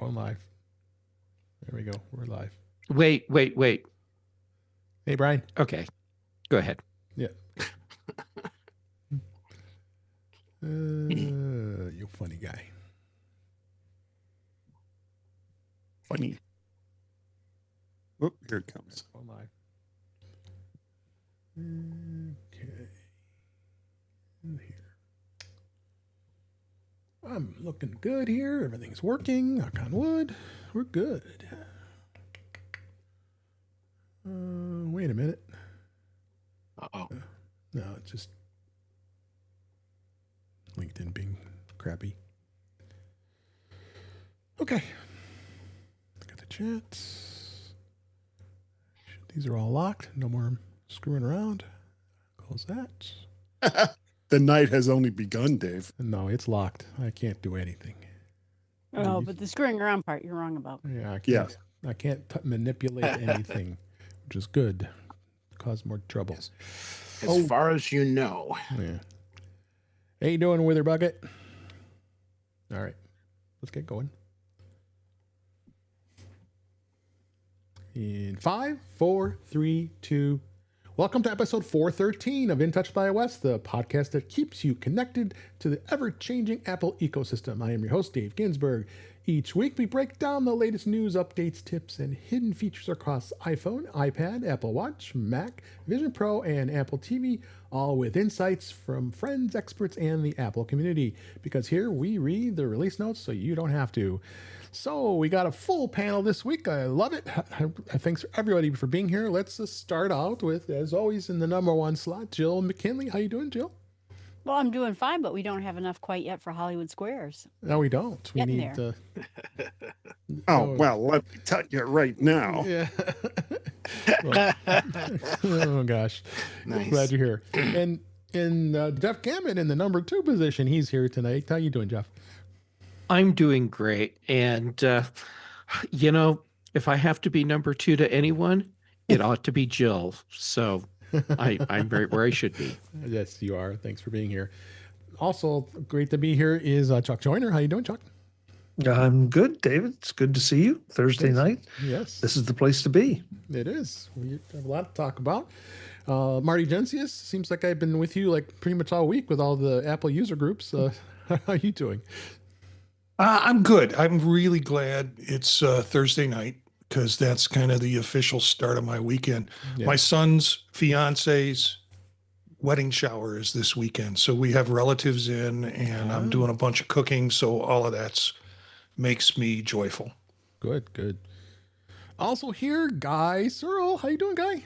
Microphone live. There we go. We're live. Wait. Hey, Brian. Okay, go ahead. Yeah. You funny guy. Funny. Oh, here it comes. Microphone live. Okay. In here. I'm looking good here. Everything's working. Knock on wood. We're good. Wait a minute. Uh-oh. No, it's just LinkedIn being crappy. Okay. Got the chat. These are all locked. No more screwing around. Close that. The night has only begun, Dave. No, it's locked. I can't do anything. Oh, but the screwing around part you're wrong about. Yeah, I can't. Yes. I can't manipulate anything, which is good. Cause more trouble. Yes. As far as you know. Yeah. How you doing, Wither Bucket? All right, let's get going. In 5, 4, 3, 2. Welcome to episode 413 of In Touch with iOS, the podcast that keeps you connected to the ever-changing Apple ecosystem. I am your host, Dave Ginsburg. Each week, we break down the latest news, updates, tips, and hidden features across iPhone, iPad, Apple Watch, Mac, Vision Pro, and Apple TV, all with insights from friends, experts, and the Apple community. Because here, we read the release notes so you don't have to. So we got a full panel this week. I love it. Thanks for everybody for being here. Let's start out with, as always, in the number one slot, Jill McKinley. How you doing, Jill? Well, I'm doing fine, but we don't have enough quite yet for Hollywood Squares. No, we don't. We Getting need. Well, let me tell you right now. Yeah. Oh gosh. Nice. Glad you're here. And Jeff Gamet in the number 2 position. He's here tonight. How you doing, Jeff? I'm doing great. And, if I have to be number 2 to anyone, it ought to be Jill. So I'm right where I should be. Yes, you are. Thanks for being here. Also, great to be here is Chuck Joyner. How you doing, Chuck? I'm good, David. It's good to see you Thursday night. Yes. This is the place to be. It is. We have a lot to talk about. Marty Jencius, seems like I've been with you like pretty much all week with all the Apple user groups. How are you doing? I'm good. I'm really glad it's Thursday night because that's kind of the official start of my weekend. Yeah. My son's fiance's wedding shower is this weekend. So we have relatives in and I'm doing a bunch of cooking. So all of that makes me joyful. Good. Also here, Guy Serle. How you doing, Guy?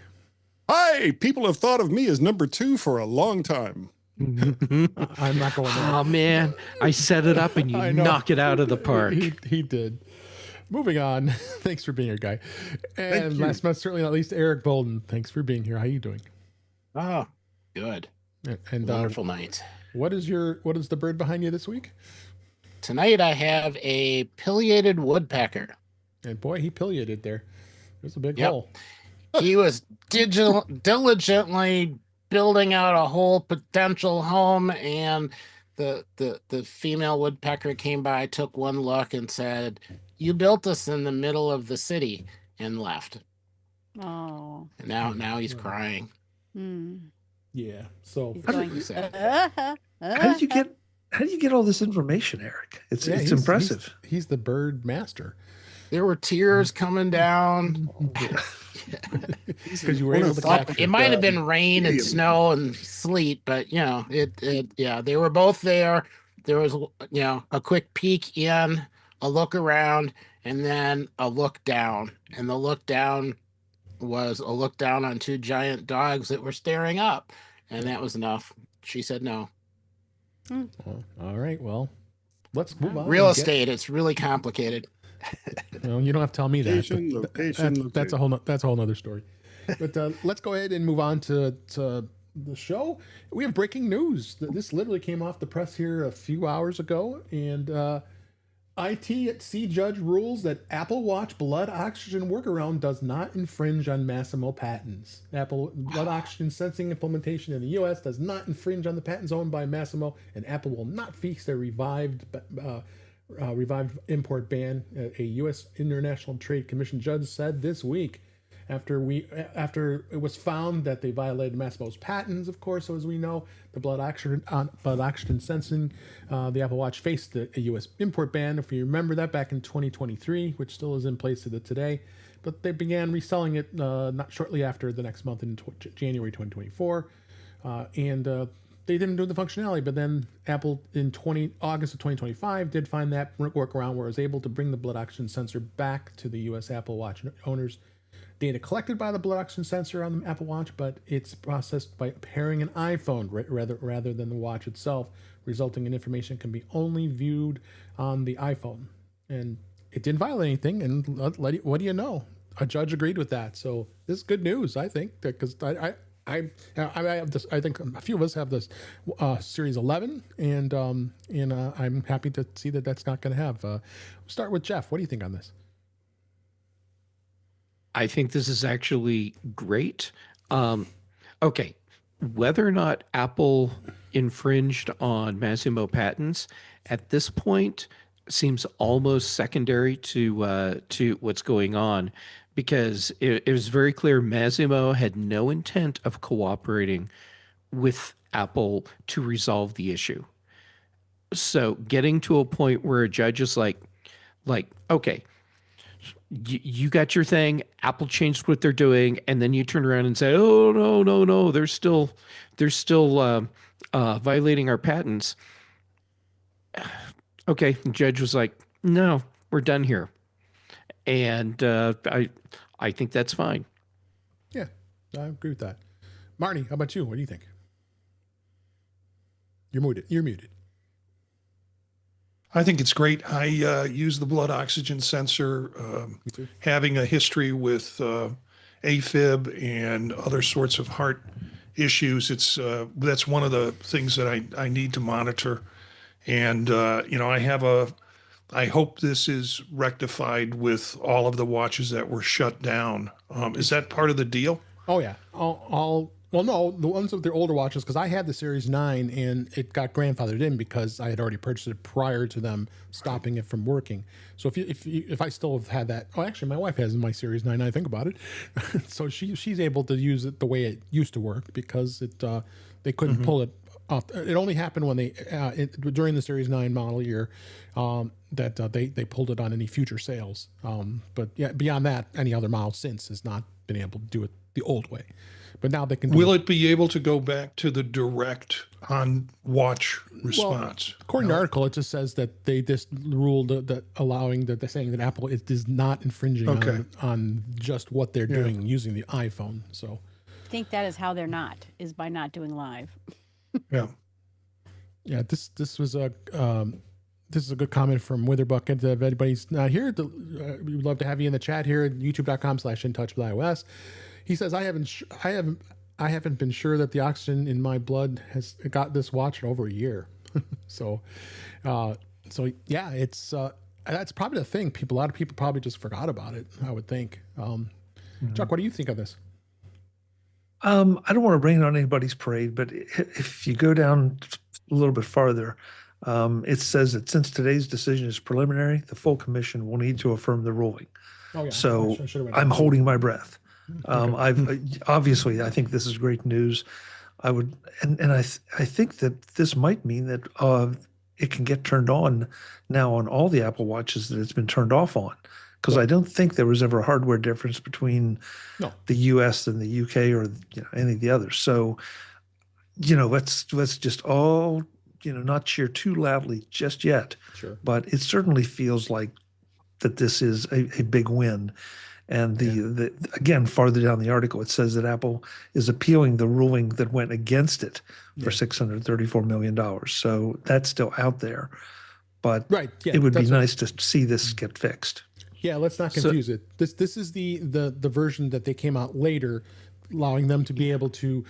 Hi, people have thought of me as number 2 for a long time. I'm not going there. Oh, man. I set it up and you knock it out of the park. He did. Moving on. Thanks for being here, Guy. And you. last but certainly not least, Eric Bolden. Thanks for being here. How you doing? Oh, good. And Wonderful night. What is the bird behind you this week? Tonight I have a pileated woodpecker. And boy, he pileated there. There's a big Yep. hole. He was diligently building out a whole potential home, and the female woodpecker came by, took one look, and said, "You built us in the middle of the city," and left. Oh. And now he's crying. Yeah. So He's How going, How did you get all this information, Eric? It's impressive. He's the bird master. There were tears coming down. Because you were able to capture It might have been rain and snow and sleet, but they were both there. There was a quick peek in, a look around, and then a look down. And the look down was a look down on 2 giant dogs that were staring up, and that was enough. She said no. All right. Well, let's move on. Real estate, it's really complicated. Well, you don't have to tell me that. Location. That's a whole nother story. But let's go ahead and move on to the show. We have breaking news. This literally came off the press here a few hours ago, and ITC judge rules that Apple Watch blood oxygen workaround does not infringe on Masimo patents. Apple blood oxygen sensing implementation in the US does not infringe on the patents owned by Masimo, and Apple will not face a revived revived import ban. A U.S. International Trade Commission judge said this week, after it was found that they violated Massimo's patents, of course, as we know, the blood oxygen sensing, the Apple Watch faced a U.S. import ban. If you remember that, back in 2023, which still is in place to today. But they began reselling it not shortly after the next month in January 2024, and they didn't do the functionality. But then Apple in August of 2025 did find that workaround where it was able to bring the blood oxygen sensor back to the U.S. Apple Watch owners. Data collected by the blood oxygen sensor on the Apple Watch, but it's processed by pairing an iPhone rather than the watch itself, resulting in information can be only viewed on the iPhone. And it didn't violate anything, and what do you know? A judge agreed with that, so this is good news, I think, because I have this. I think a few of us have this Series 11, and I'm happy to see that that's not going to have. We'll start with Jeff. What do you think on this? I think this is actually great. Okay, whether or not Apple infringed on Massimo patents at this point seems almost secondary to what's going on, because it was very clear Massimo had no intent of cooperating with Apple to resolve the issue. So getting to a point where a judge is like, okay, you got your thing, Apple changed what they're doing, and then you turn around and say, oh, no, they're still violating our patents. Okay, the judge was like, no, we're done here. And I think that's fine. Yeah, I agree with that. Marty, how about you? What do you think? You're muted. I think it's great. I use the blood oxygen sensor, having a history with AFib and other sorts of heart issues. That's one of the things that I need to monitor. And, I hope this is rectified with all of the watches that were shut down. Is that part of the deal? Oh, yeah. Well, no, the ones with the older watches, because I had the Series 9 and it got grandfathered in because I had already purchased it prior to them stopping it from working. So if I still have had that, actually my wife has my Series 9. I think about it, so she's able to use it the way it used to work because they couldn't pull it off. It only happened when during the Series 9 model year that they pulled it on any future sales. But yeah, beyond that, any other model since has not been able to do it the old way. But now they can. Will it be able to go back to the direct on watch response? Well, according to the article, it just says that they just ruled that allowing that they're saying that Apple is not infringing on just what they're doing using the iPhone. So I think that is how they're not, is by not doing live. Yeah. Yeah. This is a good comment from Witherbuck. And if anybody's not here, we would love to have you in the chat here at youtube.com/intouchwithiOS. He says, I haven't been sure that the oxygen in my blood has got this watch in over a year. So yeah, it's that's probably the thing. A lot of people probably just forgot about it, I would think. Chuck, what do you think of this? I don't want to rain on anybody's parade, but if you go down a little bit farther, it says that since today's decision is preliminary, the full commission will need to affirm the ruling. Oh, yeah. So I'm holding my breath. Obviously, I think this is great news. I think that this might mean that it can get turned on now on all the Apple Watches that it's been turned off on, because I don't think there was ever a hardware difference between the U.S. and the U.K. or any of the others. So let's just all not cheer too loudly just yet. Sure. But it certainly feels like that this is a big win. And the again, farther down the article, it says that Apple is appealing the ruling that went against it for $634 million. So that's still out there. But it would be nice to see this get fixed. Yeah, let's not confuse it. This is the version that they came out later, allowing them to be able to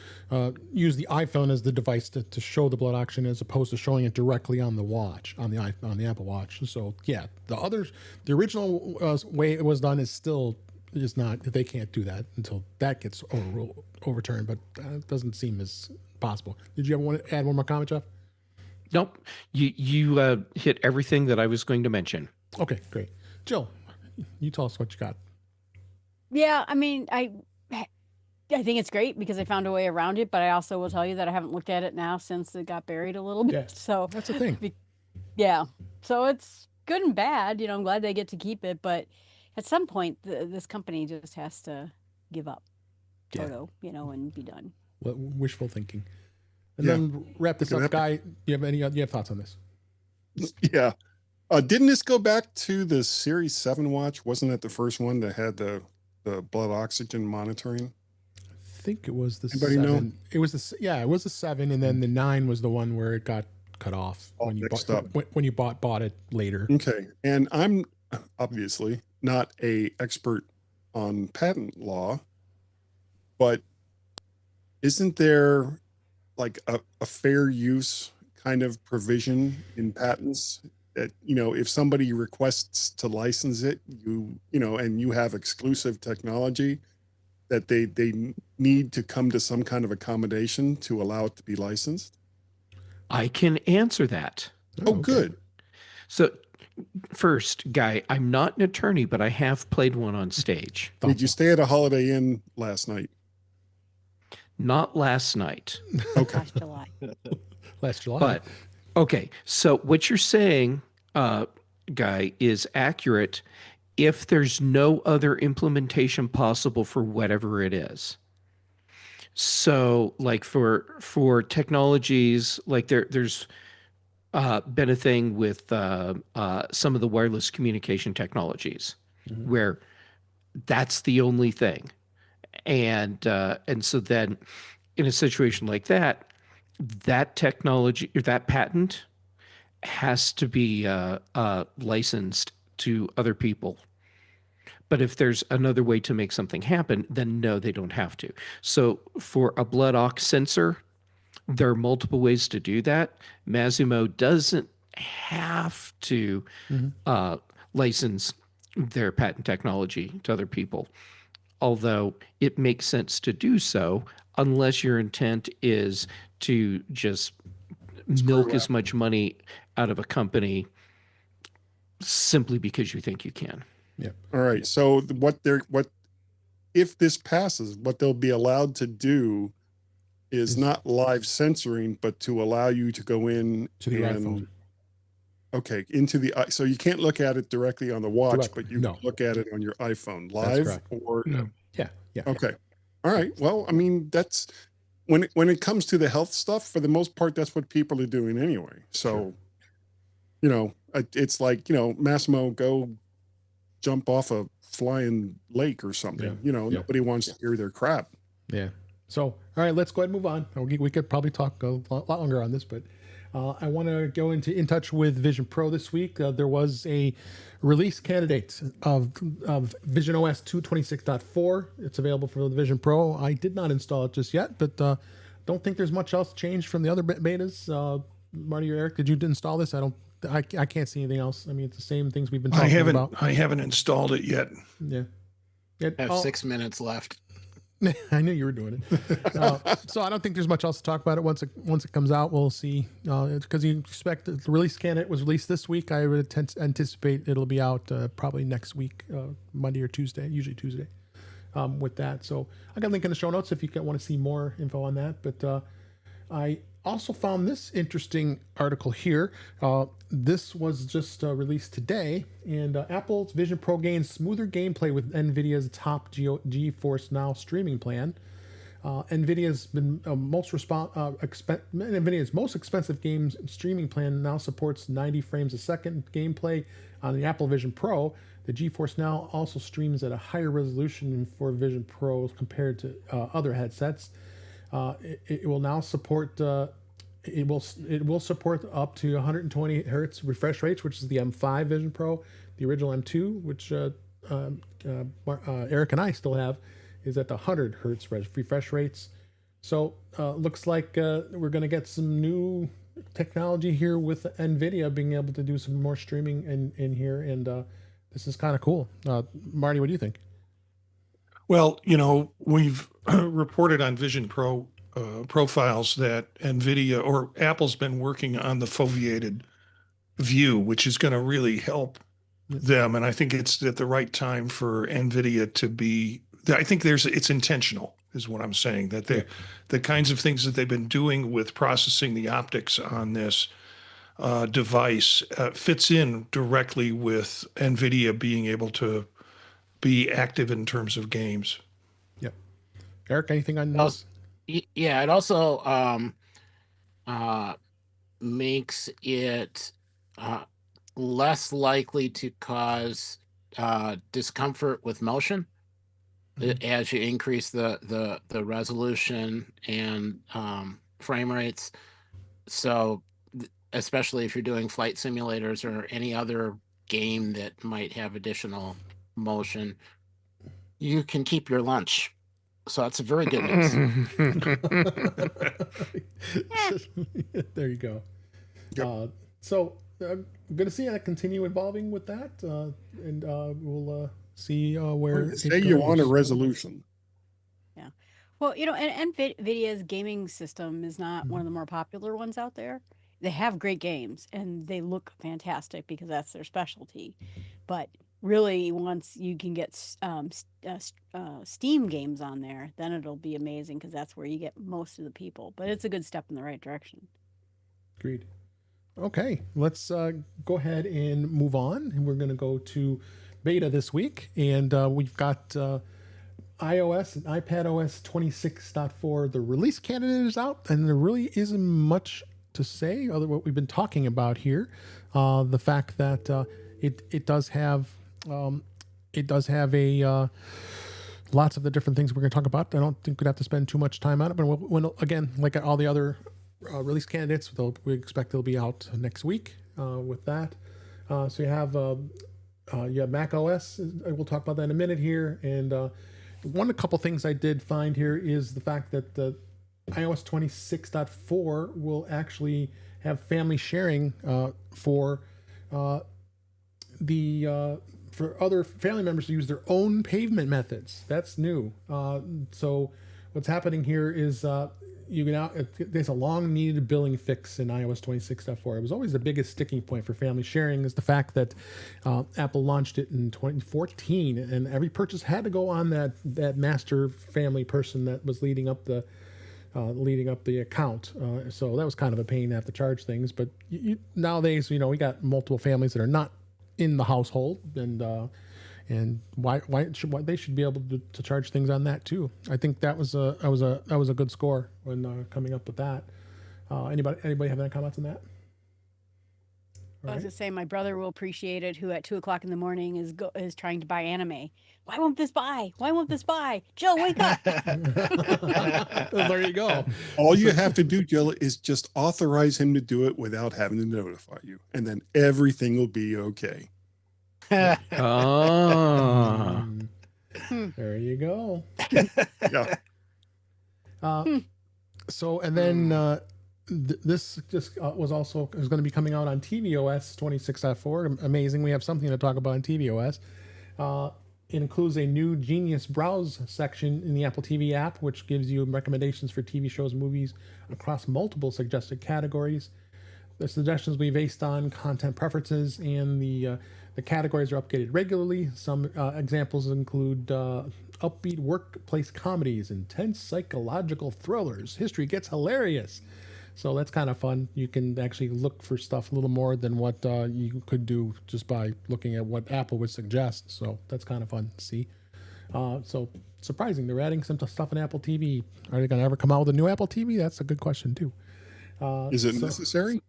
use the iPhone as the device to show the blood oxygen as opposed to showing it directly on the watch, on the Apple Watch. So yeah, the original way it was done is not. They can't do that until that gets overturned. But it doesn't seem as possible. Did you ever want to add one more comment, Jeff? Nope. You hit everything that I was going to mention. Okay, great. Jill, you tell us what you got. Yeah, I mean, I think it's great because I found a way around it, but I also will tell you that I haven't looked at it now since it got buried a little bit. Yeah, So that's the thing. Yeah. So it's good and bad. I'm glad they get to keep it, but at some point, this company just has to give up Yeah. Toto, and be done. Wishful thinking. And Yeah. then wrap this up, Guy. You have thoughts on this? Yeah. Didn't this go back to the Series 7 watch? Wasn't it the first one that had the blood oxygen monitoring? I think it was the Anybody 7. know? It was it was the 7, and then the 9 was the one where it got cut off All when you mixed bought up. when you bought it later. Okay. And I'm obviously not a expert on patent law, but isn't there like a fair use kind of provision in patents that, if somebody requests to license it, and you have exclusive technology, that they need to come to some kind of accommodation to allow it to be licensed? I can answer that. Oh, okay. good. So, first, Guy, I'm not an attorney, but I have played one on stage. Did you stay at a Holiday Inn last night? Not last night. Okay. Last July. Last July. But, okay. So, what you're saying, Guy, is accurate if there's no other implementation possible for whatever it is. So, like for technologies, like there's been a thing with some of the wireless communication technologies where that's the only thing, and so then in a situation like that, that technology or that patent has to be licensed to other people. But if there's another way to make something happen, then no, they don't have to. So for a blood ox sensor, there are multiple ways to do that. Masimo doesn't have to license their patent technology to other people, although it makes sense to do so unless your intent is to just milk as much money out of a company simply because you think you can. Yeah. All right. So if this passes, what they'll be allowed to do is not live censoring, but to allow you to go in To the iPhone. Okay, so you can't look at it directly on the watch, Directly, but you no. can look at it on your iPhone That's live correct. or Yeah. okay. All right. Well, I mean, that's when it comes to the health stuff, for the most part, that's what people are doing anyway. So, it's like, Massimo, go jump off a flying lake or something. Yeah. Nobody wants to hear their crap. Yeah. So, all right, let's go ahead and move on. We could probably talk a lot longer on this, but I want to go into In Touch with Vision Pro this week. There was a release candidate of Vision OS 226.4. It's available for the Vision Pro. I did not install it just yet, but don't think there's much else changed from the other betas. Marty or Eric, did you install this? I can't see anything else. I mean, it's the same things we've been talking about. I haven't installed it yet. Yeah. I have 6 minutes left. I knew you were doing it. So I don't think there's much else to talk about it. Once it comes out, we'll see. Because you expect the release candidate was released this week. I would anticipate it'll be out probably next week, Monday or Tuesday, usually Tuesday, with that. So I got a link in the show notes if you want to see more info on that. But I also found this interesting article here. This was just released today, and Apple's Vision Pro gains smoother gameplay with NVIDIA's top GeForce Now streaming plan. NVIDIA's been NVIDIA's most expensive games streaming plan now supports 90 frames a second gameplay on the Apple Vision Pro. The GeForce Now also streams at a higher resolution for Vision Pro compared to other headsets. It will now support it will support up to 120 hertz refresh rates, which is the M5 Vision Pro. The original M2, which Eric and I still have, is at the 100 hertz refresh rates. So looks like we're going to get some new technology here with NVIDIA being able to do some more streaming in here, and this is kind of cool. Marty, what do you think? Well, we've reported on Vision Pro profiles that NVIDIA or Apple's been working on the foveated view, which is going to really help them. And I think it's at the right time for NVIDIA to be, I think it's intentional is what I'm saying, that the kinds of things that they've been doing with processing the optics on this device fits in directly with NVIDIA being able to be active in terms of games. Yep. Eric, anything on this? Yeah, it also makes it less likely to cause discomfort with motion as you increase the resolution and frame rates. So especially if you're doing flight simulators or any other game that might have additional motion, you can keep your lunch. So that's a very good news. There you go. Yep. So I'm going to see how I continue evolving with that, and we'll see where. Say you want a resolution. Yeah. Well, and NVIDIA's gaming system is not one of the more popular ones out there. They have great games and they look fantastic because that's their specialty. But really, once you can get Steam games on there, then it'll be amazing because that's where you get most of the people. But it's a good step in the right direction. Agreed. Okay, let's go ahead and move on. And we're going to go to beta this week. And we've got iOS and iPadOS 26.4. The release candidate is out, and there really isn't much to say other than what we've been talking about here. The fact that it does have a lots of the different things we're going to talk about. I don't think we'd have to spend too much time on it, but when again, like all the other release candidates, we expect they'll be out next week with that. So you have Mac OS. We'll talk about that in a minute here. And a couple things I did find here is the fact that the iOS 26.4 will actually have family sharing for other family members to use their own pavement methods. That's new. So what's happening here is there's a long needed billing fix in iOS 26.4. It was always the biggest sticking point for family sharing is the fact that Apple launched it in 2014, and every purchase had to go on that master family person that was leading up the account. So that was kind of a pain to have to charge things. But nowadays, we got multiple families that are not in the household, and why they should be able to charge things on that too. I think that was a good score when coming up with that. Anybody have any comments on that? I was going to say my brother will appreciate it, who at 2:00 in the morning is trying to buy anime. Why won't this buy? Jill, wake up. Well, there you go. All you have to do, Jill, is just authorize him to do it without having to notify you, and then everything will be okay. Ah. There you go. Yeah. So, and then this just is going to be coming out on tvOS 26.4. Amazing. We have something to talk about on tvOS. It includes a new Genius Browse section in the Apple TV app, which gives you recommendations for TV shows and movies across multiple suggested categories. The suggestions will be based on content preferences, and the categories are updated regularly. Some examples include upbeat workplace comedies, intense psychological thrillers, history gets hilarious. So that's kind of fun. You can actually look for stuff a little more than what you could do just by looking at what Apple would suggest. So that's kind of fun to see. So surprising, they're adding some stuff in Apple TV. Are they going to ever come out with a new Apple TV? That's a good question too. Is it necessary?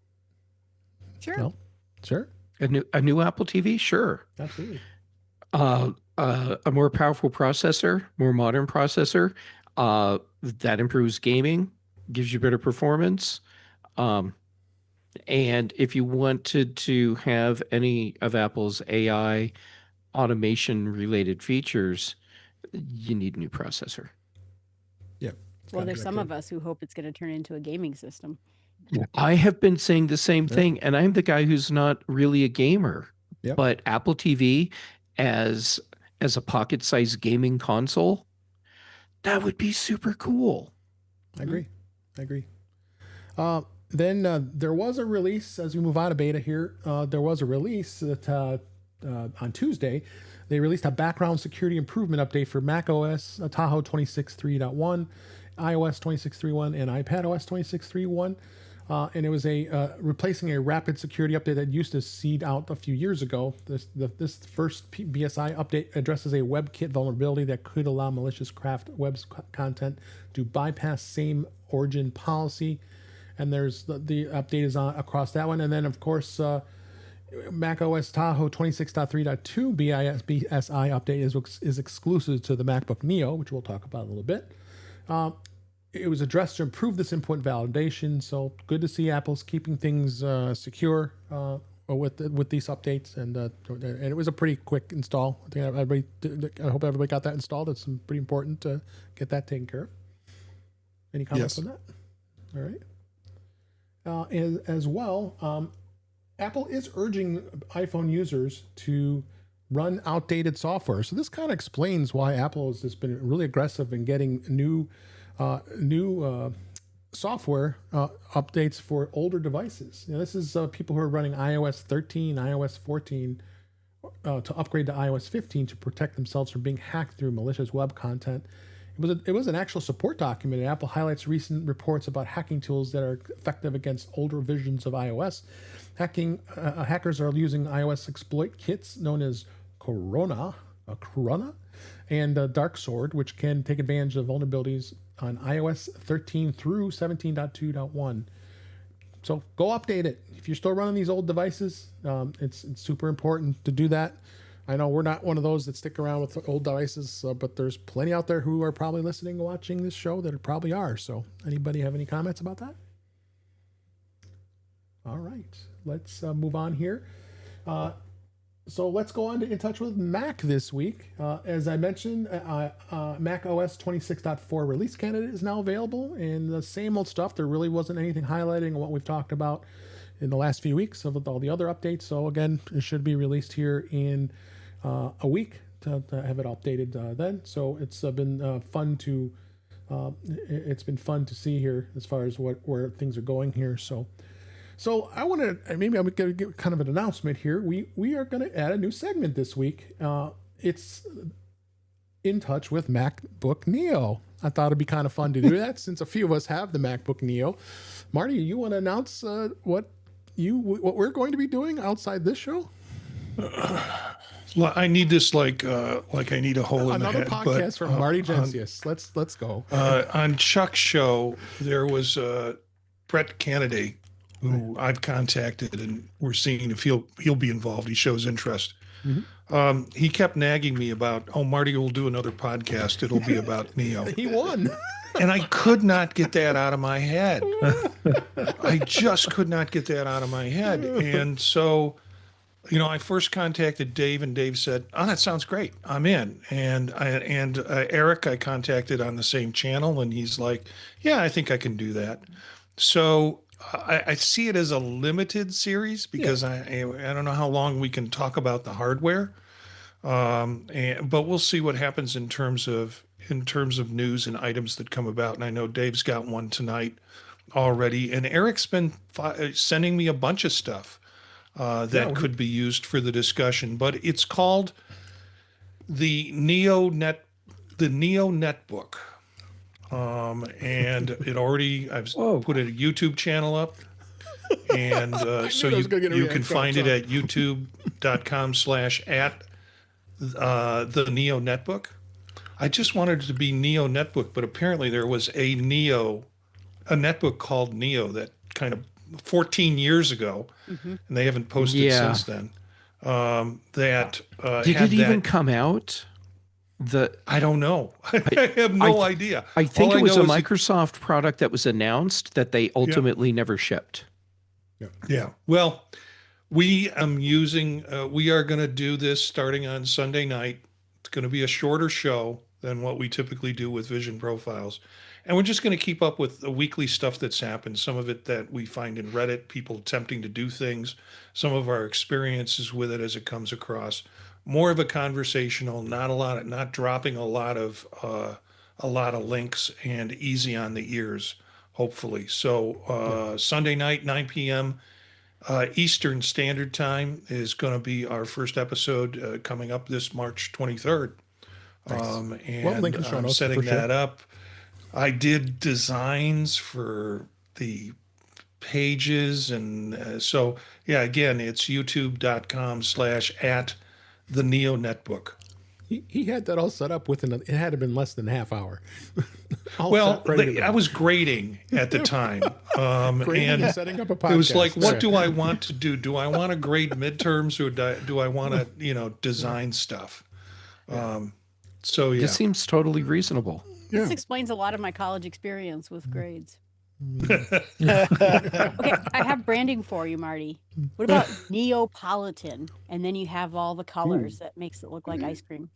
Sure. No, sure. A new Apple TV? Sure. Absolutely. A more powerful processor, more modern processor, that improves gaming, gives you better performance. And if you wanted to have any of Apple's AI automation related features, you need a new processor. Yeah. Well, there's some of us who hope it's going to turn into a gaming system. I have been saying the same thing, and I'm the guy who's not really a gamer. Yep. But Apple TV as a pocket-sized gaming console, that would be super cool. I agree. I agree. Then there was a release as we move out of beta here. There was a release that on Tuesday, they released a background security improvement update for Mac OS Tahoe 26.3.1, iOS 26.3.1, and iPadOS 26.3.1. And it was replacing a rapid security update that used to seed out a few years ago. This first BSI update addresses a WebKit vulnerability that could allow malicious craft web content to bypass same origin policy. And there's the update is across that one. And then, of course, Mac OS Tahoe 26.3.2 BSI update is exclusive to the MacBook Neo, which we'll talk about in a little bit. It was addressed to improve this endpoint validation, so good to see Apple's keeping things secure with these updates, and it was a pretty quick install. I hope everybody got that installed. It's pretty important to get that taken care of. Any comments on that? All right. As well, Apple is urging iPhone users to run outdated software. So this kind of explains why Apple has just been really aggressive in getting new software updates for older devices. This is people who are running iOS 13, iOS 14 to upgrade to iOS 15 to protect themselves from being hacked through malicious web content. It was an actual support document. Apple highlights recent reports about hacking tools that are effective against older versions of iOS. Hackers are using iOS exploit kits known as Corona and Dark Sword, which can take advantage of vulnerabilities on iOS 13 through 17.2.1. So go update it. If you're still running these old devices, it's super important to do that. I know we're not one of those that stick around with old devices, but there's plenty out there who are probably listening and watching this show that probably are. So anybody have any comments about that? All right, let's move on here. So let's go on to In Touch with Mac this week. As I mentioned, Mac OS 26.4 release candidate is now available, and the same old stuff. There really wasn't anything highlighting what we've talked about in the last few weeks of all the other updates. So again, it should be released here in a week to have it updated then. So it's been fun to see here as far as where things are going here. So I want to, maybe I'm going to give kind of an announcement here. We are going to add a new segment this week. It's In Touch with MacBook Neo. I thought it'd be kind of fun to do that since a few of us have the MacBook Neo. Marty, you want to announce what we're going to be doing outside this show? Well, I need this like I need a hole in the head. Another podcast from Marty Jencius. Let's go. On Chuck's show, there was Brett Kennedy, who I've contacted, and we're seeing if he'll be involved. He shows interest. Mm-hmm. He kept nagging me about, Marty will do another podcast. It'll be about Neo. He won. And I could not get that out of my head. I just could not get that out of my head. And so, I first contacted Dave, and Dave said, that sounds great. I'm in. And Eric I contacted on the same channel, and he's like, yeah, I think I can do that. So I see it as a limited series because I don't know how long we can talk about the hardware, but we'll see what happens in terms of news and items that come about. And I know Dave's got one tonight already, and Eric's been sending me a bunch of stuff that could be used for the discussion. But it's called the Neo Netbook. And it already, I've put a YouTube channel up, and so you can find it at youtube.com/at the Neo Netbook. I just wanted it to be Neo Netbook, but apparently there was a netbook called Neo that kind of 14 years ago, and they haven't posted since then. Did it even come out? I don't know. I have no idea. I think it was a Microsoft product that was announced that they ultimately never shipped. Yeah. Well, we are going to do this starting on Sunday night. It's going to be a shorter show than what we typically do with Vision Profiles. And we're just going to keep up with the weekly stuff that's happened. Some of it that we find in Reddit, people attempting to do things, some of our experiences with it as it comes across. More of a conversational, not dropping a lot of a lot of links and easy on the ears, hopefully. So Sunday night, 9 p.m. Eastern Standard Time is going to be our first episode coming up this March 23rd. And link in show I'm notes setting for sure. that up. I did designs for the pages. And so, yeah, again, it's youtube.com/@the-neo-netbook. He had that all set up within, it had to been less than a half hour. All Well, set, ready to go. I was grading at the time. Grading and And setting up a podcast. it was like, what Yeah. do I want to do? Do I want to grade midterms or do I want to, design stuff? So, yeah. This seems totally reasonable. Yeah. This explains a lot of my college experience with grades. Okay, I have branding for you, Marty. What about Neapolitan? And then you have all the colors that makes it look like ice cream.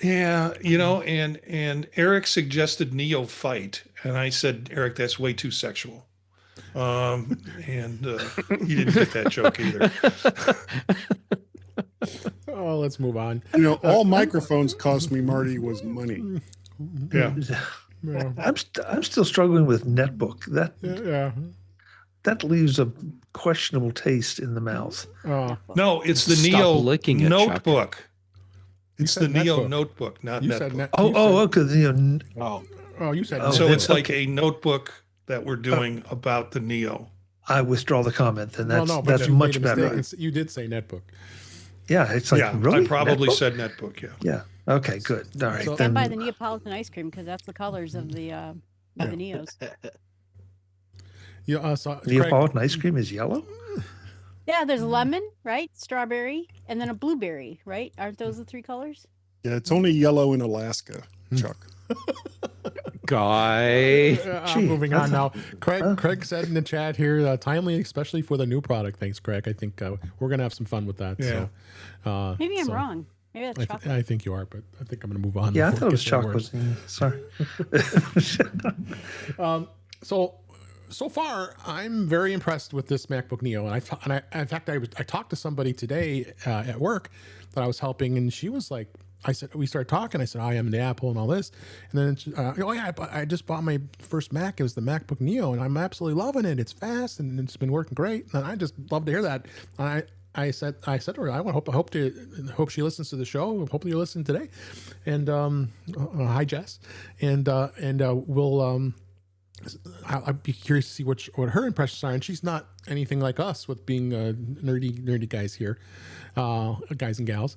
Yeah, and Eric suggested neophyte, and I said, Eric, that's way too sexual. And he didn't get that joke either. Oh, let's move on. All microphones cost me, Marty, was money. Yeah. Yeah. I'm still struggling with netbook. Yeah. That leaves a questionable taste in the mouth. Oh, No, it's the Stop Neo licking it, Chuck. notebook. It's the said Neo netbook. notebook, not you netbook. said net. Oh, you oh, said- okay. you said. Oh, So then- it's like a notebook that we're doing about the Neo. I withdraw the comment. Then Well, that's no, but that's you much made a better. mistake. You did say netbook. Yeah, it's like Yeah, really. I probably Netbook? said netbook, yeah. Yeah. Okay. Good. All right. So- then And buy the Neapolitan ice cream because that's the colors of the Neos. Yeah. So Craig, Neapolitan ice cream is yellow. Yeah, there's lemon, right? Strawberry, and then a blueberry, right? Aren't those the three colors? Yeah, it's only yellow in Alaska, Chuck. Guy. I'm moving on now. Craig, Huh? Craig said in the chat here, timely, especially for the new product. Thanks, Craig. I think we're gonna have some fun with that. Yeah. So, Maybe I'm so wrong. Maybe that's chocolate. I think you are, but I think I'm gonna move on. Yeah, I before thought it was gets any chocolate. worse. Sorry. So far, I'm very impressed with this MacBook Neo, and in fact, I talked to somebody today at work that I was helping, and she was like, we started talking. I said, I am the Apple and all this, and then oh yeah, I just bought my first Mac. It was the MacBook Neo, and I'm absolutely loving it. It's fast and it's been working great, and I just love to hear that. And I said to her, I hope she listens to the show. Hopefully you listen today, and hi Jess, and we'll. I'd be curious to see what her impressions are, and she's not anything like us with being nerdy guys here, guys and gals.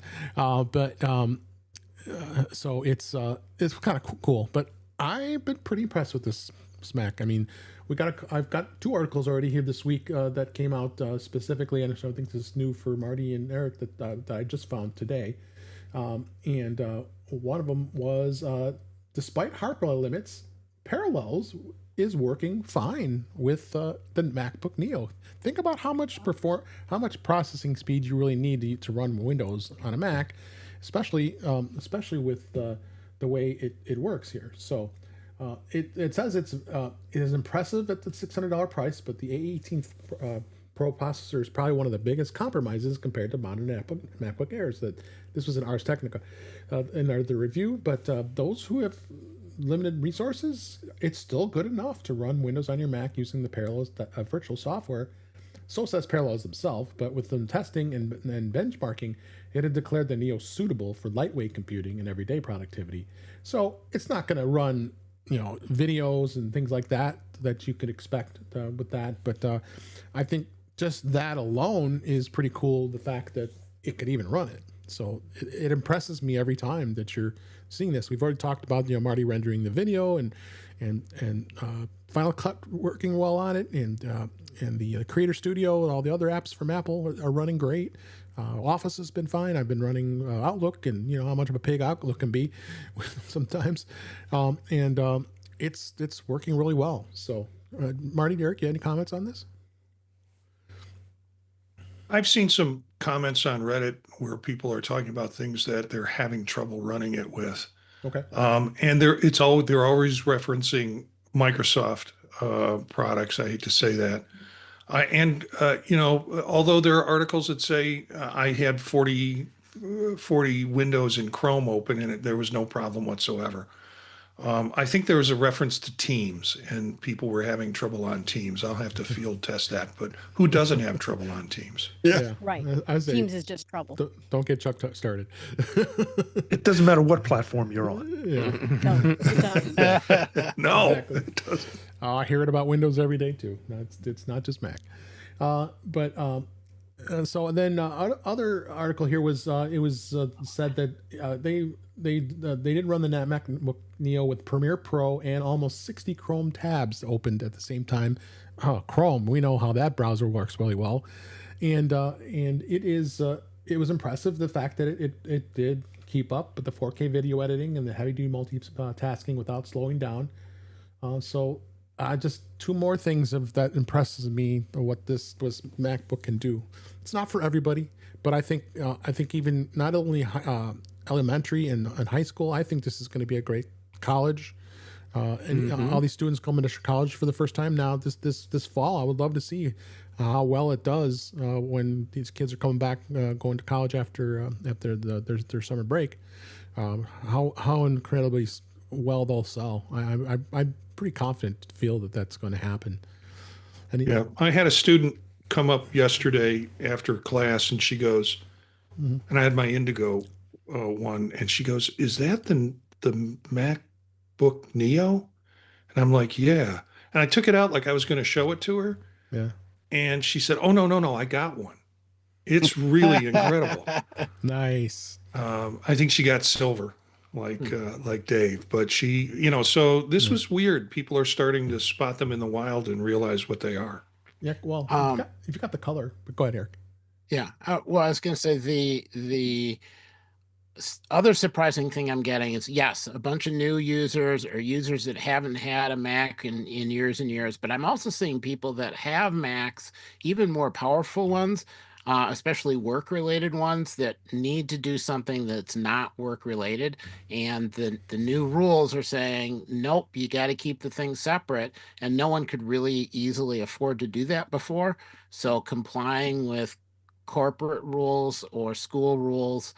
So it's kind of cool. But I've been pretty impressed with this Mac. I mean, I've got 2 articles already here this week that came out specifically, and I think this is new for Marty and Eric that I just found today. And one of them was despite hardware limits, Parallels is working fine with the MacBook Neo. Think about how much processing speed you really need to run Windows on a Mac, especially with the way it works here. So it says it is impressive at the $600 price, but the A18 Pro processor is probably one of the biggest compromises compared to modern MacBook Airs. That this was an Ars Technica in the review, but those who have limited resources, it's still good enough to run Windows on your Mac using the Parallels virtual software. So says Parallels themselves, but with them testing and benchmarking, it had declared the Neo suitable for lightweight computing and everyday productivity. So it's not going to run, videos and things like that you could expect with that. But I think just that alone is pretty cool. The fact that it could even run it. So it impresses me every time that you're seeing this. We've already talked about Marty rendering the video and Final Cut working well on it, and the Creator Studio and all the other apps from Apple are running great. Office has been fine. I've been running Outlook, and how much of a pig Outlook can be sometimes, and it's working really well. So, Marty, Derek, you have any comments on this? I've seen some comments on Reddit where people are talking about things that they're having trouble running it with. Okay. And they're always referencing Microsoft products. I hate to say that. Although there are articles that say I had 40 windows in Chrome open and there was no problem whatsoever. I think there was a reference to Teams, and people were having trouble on Teams. I'll have to field test that, but who doesn't have trouble on Teams? Yeah. Right. I say, Teams is just trouble. don't get Chuck started. It doesn't matter what platform you're on. Yeah. No, it doesn't. No, Exactly. it doesn't. I hear it about Windows every day too. It's not just Mac. So then other article here was it was said that they didn't run the MacBook Neo with Premiere Pro and almost 60 Chrome tabs opened at the same time. Chrome, we know how that browser works really well, and it was impressive the fact that it did keep up with the 4K video editing and the heavy duty multitasking without slowing down. So just two more things that impresses me of what this MacBook can do. It's not for everybody, but I think even not only elementary and high school, I think this is going to be a great college. And all these students coming to college for the first time now this fall. I would love to see how well it does when these kids are coming back, going to college after their summer break. How incredibly well they'll sell. I'm pretty confident to feel that that's going to happen. And Yeah, I had a student come up yesterday after class, and she goes, and I had my Indigo one, and she goes, "Is that the MacBook Neo?" And I'm like, "Yeah." And I took it out like I was going to show it to her. Yeah. And she said, "Oh, no, I got one. It's really incredible." Nice. I think she got silver, like Dave. But she, so this was weird. People are starting to spot them in the wild and realize what they are. Yeah. Well, if you got the color, but go ahead, Eric. Yeah. Well, I was going to say the other surprising thing I'm getting is, yes, a bunch of new users or users that haven't had a Mac in years and years, but I'm also seeing people that have Macs, even more powerful ones, especially work-related ones that need to do something that's not work-related. And the new rules are saying, nope, you got to keep the things separate. And no one could really easily afford to do that before. So complying with corporate rules or school rules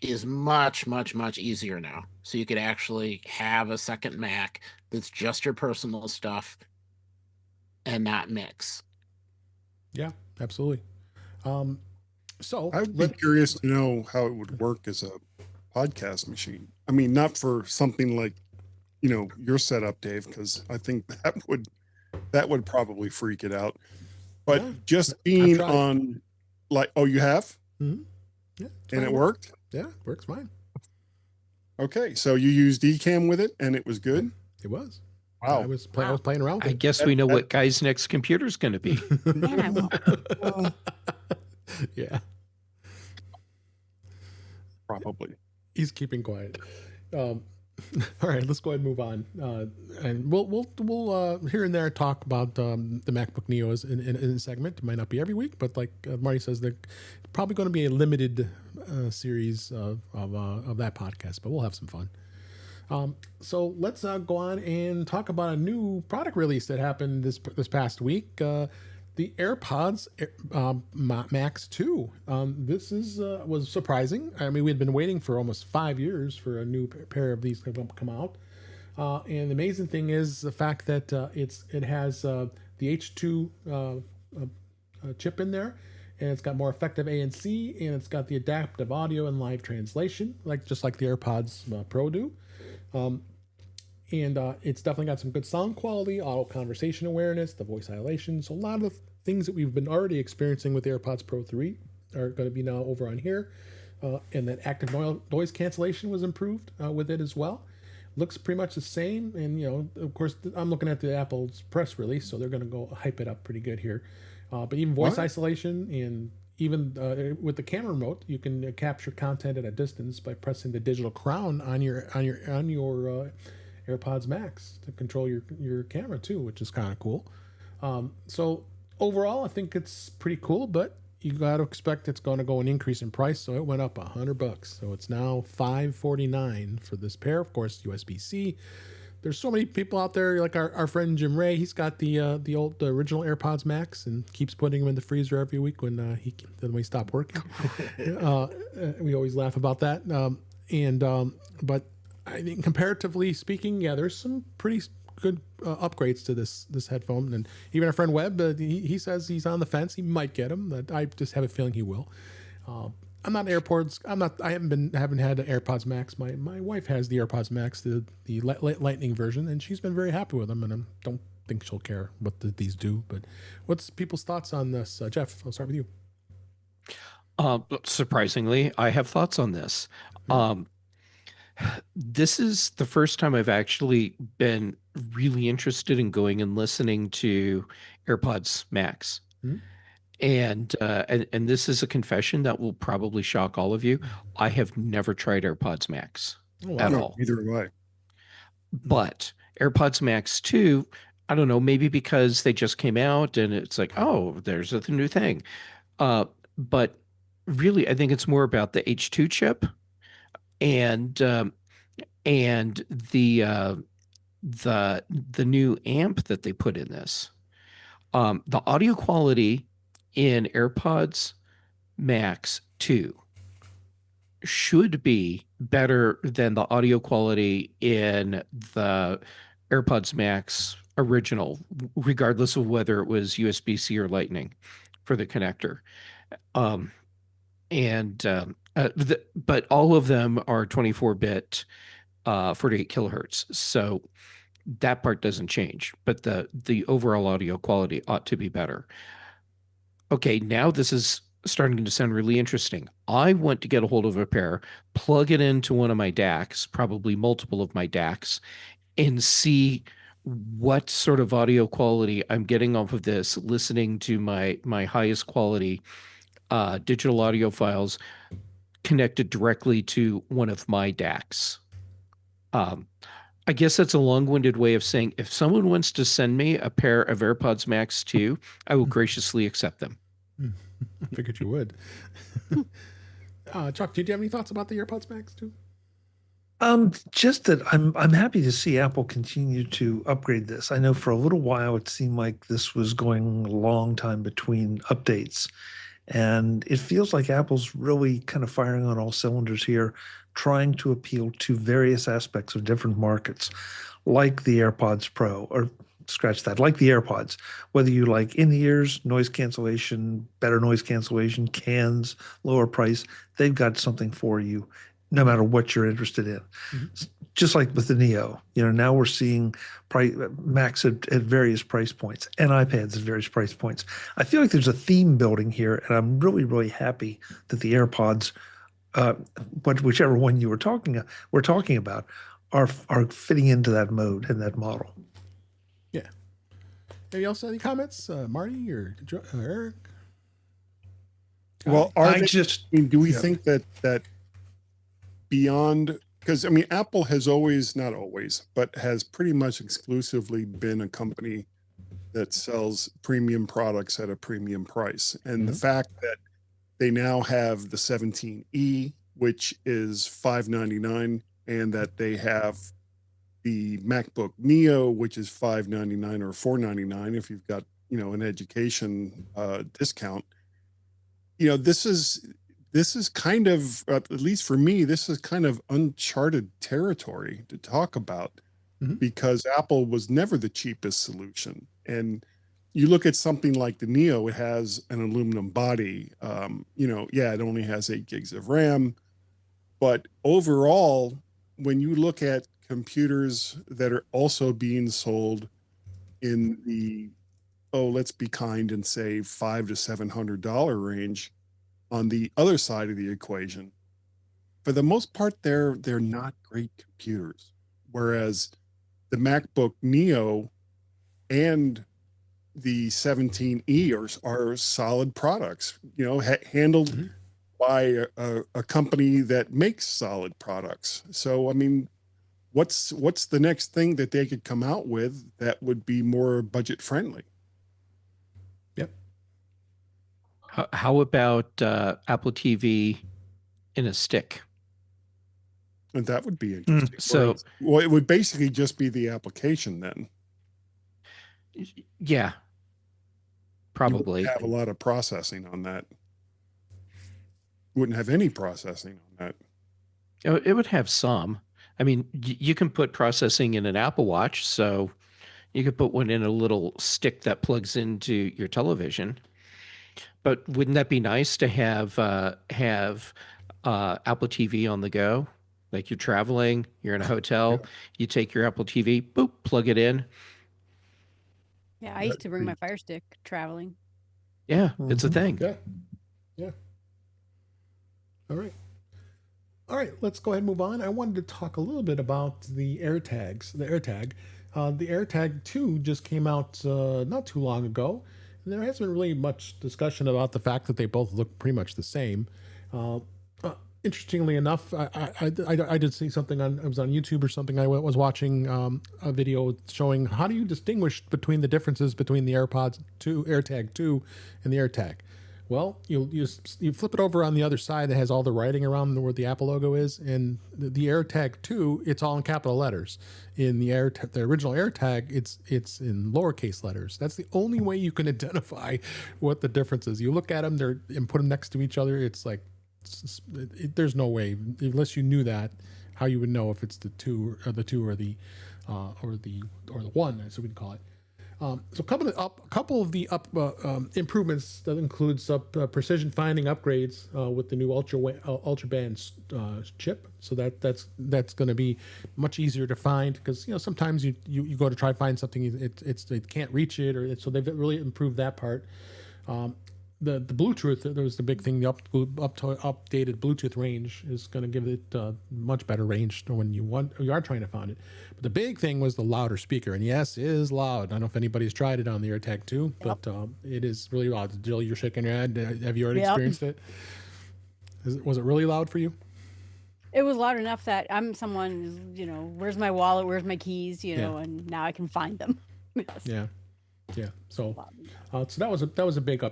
is much, much, much easier now. So you could actually have a second Mac that's just your personal stuff and not mix. Yeah, absolutely. So I would be curious to know how it would work as a podcast machine. I mean, not for something like, your setup, Dave, because I think that would probably freak it out. But just being on, you have? Mm-hmm. Yeah, and it worked? Yeah, works fine. Okay, so you used Ecamm with it, and it was good? It was. Wow. I was playing around with I it. guess we know what Guy's next computer is going to be. Man, I won't. Yeah. Probably. He's keeping quiet. All right, let's go ahead and move on. And we'll here and there talk about the MacBook Neos in a segment. It might not be every week, but like Marty says, they're probably going to be a limited series of that podcast. But we'll have some fun. So let's go on and talk about a new product release that happened this past week. The AirPods Max 2. This was surprising. I mean, we had been waiting for almost 5 years for a new pair of these to come out. And the amazing thing is the fact that it has the H2 chip in there, and it's got more effective ANC, and it's got the adaptive audio and live translation, just like the AirPods Pro do. And it's definitely got some good sound quality, auto conversation awareness, the voice isolation. So a lot of the things that we've been already experiencing with the AirPods Pro 3 are going to be now over on here. And that active noise cancellation was improved with it as well. Looks pretty much the same. And, of course, I'm looking at the Apple's press release, so they're going to go hype it up pretty good here. But even voice isolation, and even with the camera remote, you can capture content at a distance by pressing the digital crown on your AirPods Max to control your camera too, which is kind of cool. So overall, I think it's pretty cool, but you got to expect it's going to go an increase in price. So it went up $100. So it's now $549 for this pair. Of course, USB-C. There's so many people out there, like our friend Jim Ray. He's got the original AirPods Max and keeps putting them in the freezer every week when he stopped working. We always laugh about that. But I think comparatively speaking, yeah, there's some pretty good upgrades to this headphone, and even our friend Webb, he says he's on the fence. He might get them. But I just have a feeling he will. I'm not AirPods. I haven't had AirPods Max. My wife has the AirPods Max, the Lightning version, and she's been very happy with them. And I don't think she'll care what these do. But what's people's thoughts on this? Jeff, I'll start with you. Surprisingly, I have thoughts on this. This is the first time I've actually been really interested in going and listening to AirPods Max. And this is a confession that will probably shock all of you. I have never tried AirPods Max at all. Neither have I. But AirPods Max 2, I don't know, maybe because they just came out and it's like, oh, there's the new thing. But really, I think it's more about the H2 chip and the new amp that they put in this. The audio quality in AirPods Max 2 should be better than the audio quality in the AirPods Max original, regardless of whether it was USB-C or Lightning for the connector. But all of them are 24-bit, 48 kilohertz. So that part doesn't change, but the overall audio quality ought to be better. Okay, now this is starting to sound really interesting. I want to get a hold of a pair, plug it into one of my DACs, probably multiple of my DACs, and see what sort of audio quality I'm getting off of this, listening to my highest quality digital audio files connected directly to one of my DACs. I guess that's a long-winded way of saying if someone wants to send me a pair of AirPods Max 2, I will graciously accept them. I figured you would. Chuck, did you have any thoughts about the AirPods Max 2? Just that I'm happy to see Apple continue to upgrade this. I know for a little while it seemed like this was going a long time between updates. And it feels like Apple's really kind of firing on all cylinders here, trying to appeal to various aspects of different markets, like the AirPods Pro, or scratch that, like the AirPods, whether you like in-ears, noise cancellation, better noise cancellation, cans, lower price, they've got something for you, no matter what you're interested in. Just like with the Neo, now we're seeing Macs at various price points and iPads at various price points. I feel like there's a theme building here, and I'm really, really happy that the AirPods, whichever one we're talking about, are fitting into that mode and that model. Yeah. Anybody else? Any comments, Marty or Eric? Well, do we think that beyond, because Apple has not always, but has pretty much exclusively been a company that sells premium products at a premium price. And the fact that they now have the 17E, which is $599, and that they have the MacBook Neo, which is $599 or $499 if you've got, an education discount. This is kind of, at least for me, this is kind of uncharted territory to talk about, because Apple was never the cheapest solution. And you look at something like the Neo, it has an aluminum body. It only has 8 gigs of RAM. But overall, when you look at computers that are also being sold in the, let's be kind and say $500 to $700 range, on the other side of the equation, for the most part, they're not great computers. Whereas the MacBook Neo and the 17E are solid products, handled by a company that makes solid products. So, what's the next thing that they could come out with that would be more budget friendly? How about Apple TV in a stick? And that would be interesting. So, it would basically just be the application then. Yeah, probably. You wouldn't have a lot of processing on that. Wouldn't have any processing on that. It would have some. I mean, you can put processing in an Apple Watch, so you could put one in a little stick that plugs into your television. But wouldn't that be nice to have Apple TV on the go? Like you're traveling, you're in a hotel, you take your Apple TV, boop, plug it in. Yeah, I used to bring my Fire Stick traveling. Yeah, it's a thing. Yeah. Yeah. All right, let's go ahead and move on. I wanted to talk a little bit about the AirTags. The AirTag 2 just came out not too long ago. And there hasn't been really much discussion about the fact that they both look pretty much the same. Interestingly enough, I did see something I was on YouTube or something. I was watching a video showing how do you distinguish between the differences between the AirTag 2 and the AirTag. Well, you flip it over on the other side that has all the writing around where the Apple logo is, and the AirTag 2, it's all in capital letters. In the original AirTag, it's in lowercase letters. That's the only way you can identify what the difference is. You look at them and put them next to each other. It's like there's no way, unless you knew that, how you would know if it's the two or the one, as we'd call it. So a couple of the improvements that includes precision finding upgrades with the new ultra band chip. So that's going to be much easier to find, because sometimes you go to try to find something, it can't reach it, so they've really improved that part. The Bluetooth, that was the big thing. The updated Bluetooth range is going to give it much better range when you are trying to find it. But the big thing was the louder speaker, and yes, it is loud. I don't know if anybody's tried it on the AirTag 2, but it is really loud. Jill, you're shaking your head. Have you already experienced it? Was it really loud for you? It was loud enough that I'm someone, where's my wallet, where's my keys, and now I can find them. Yes. Yeah. So that was a big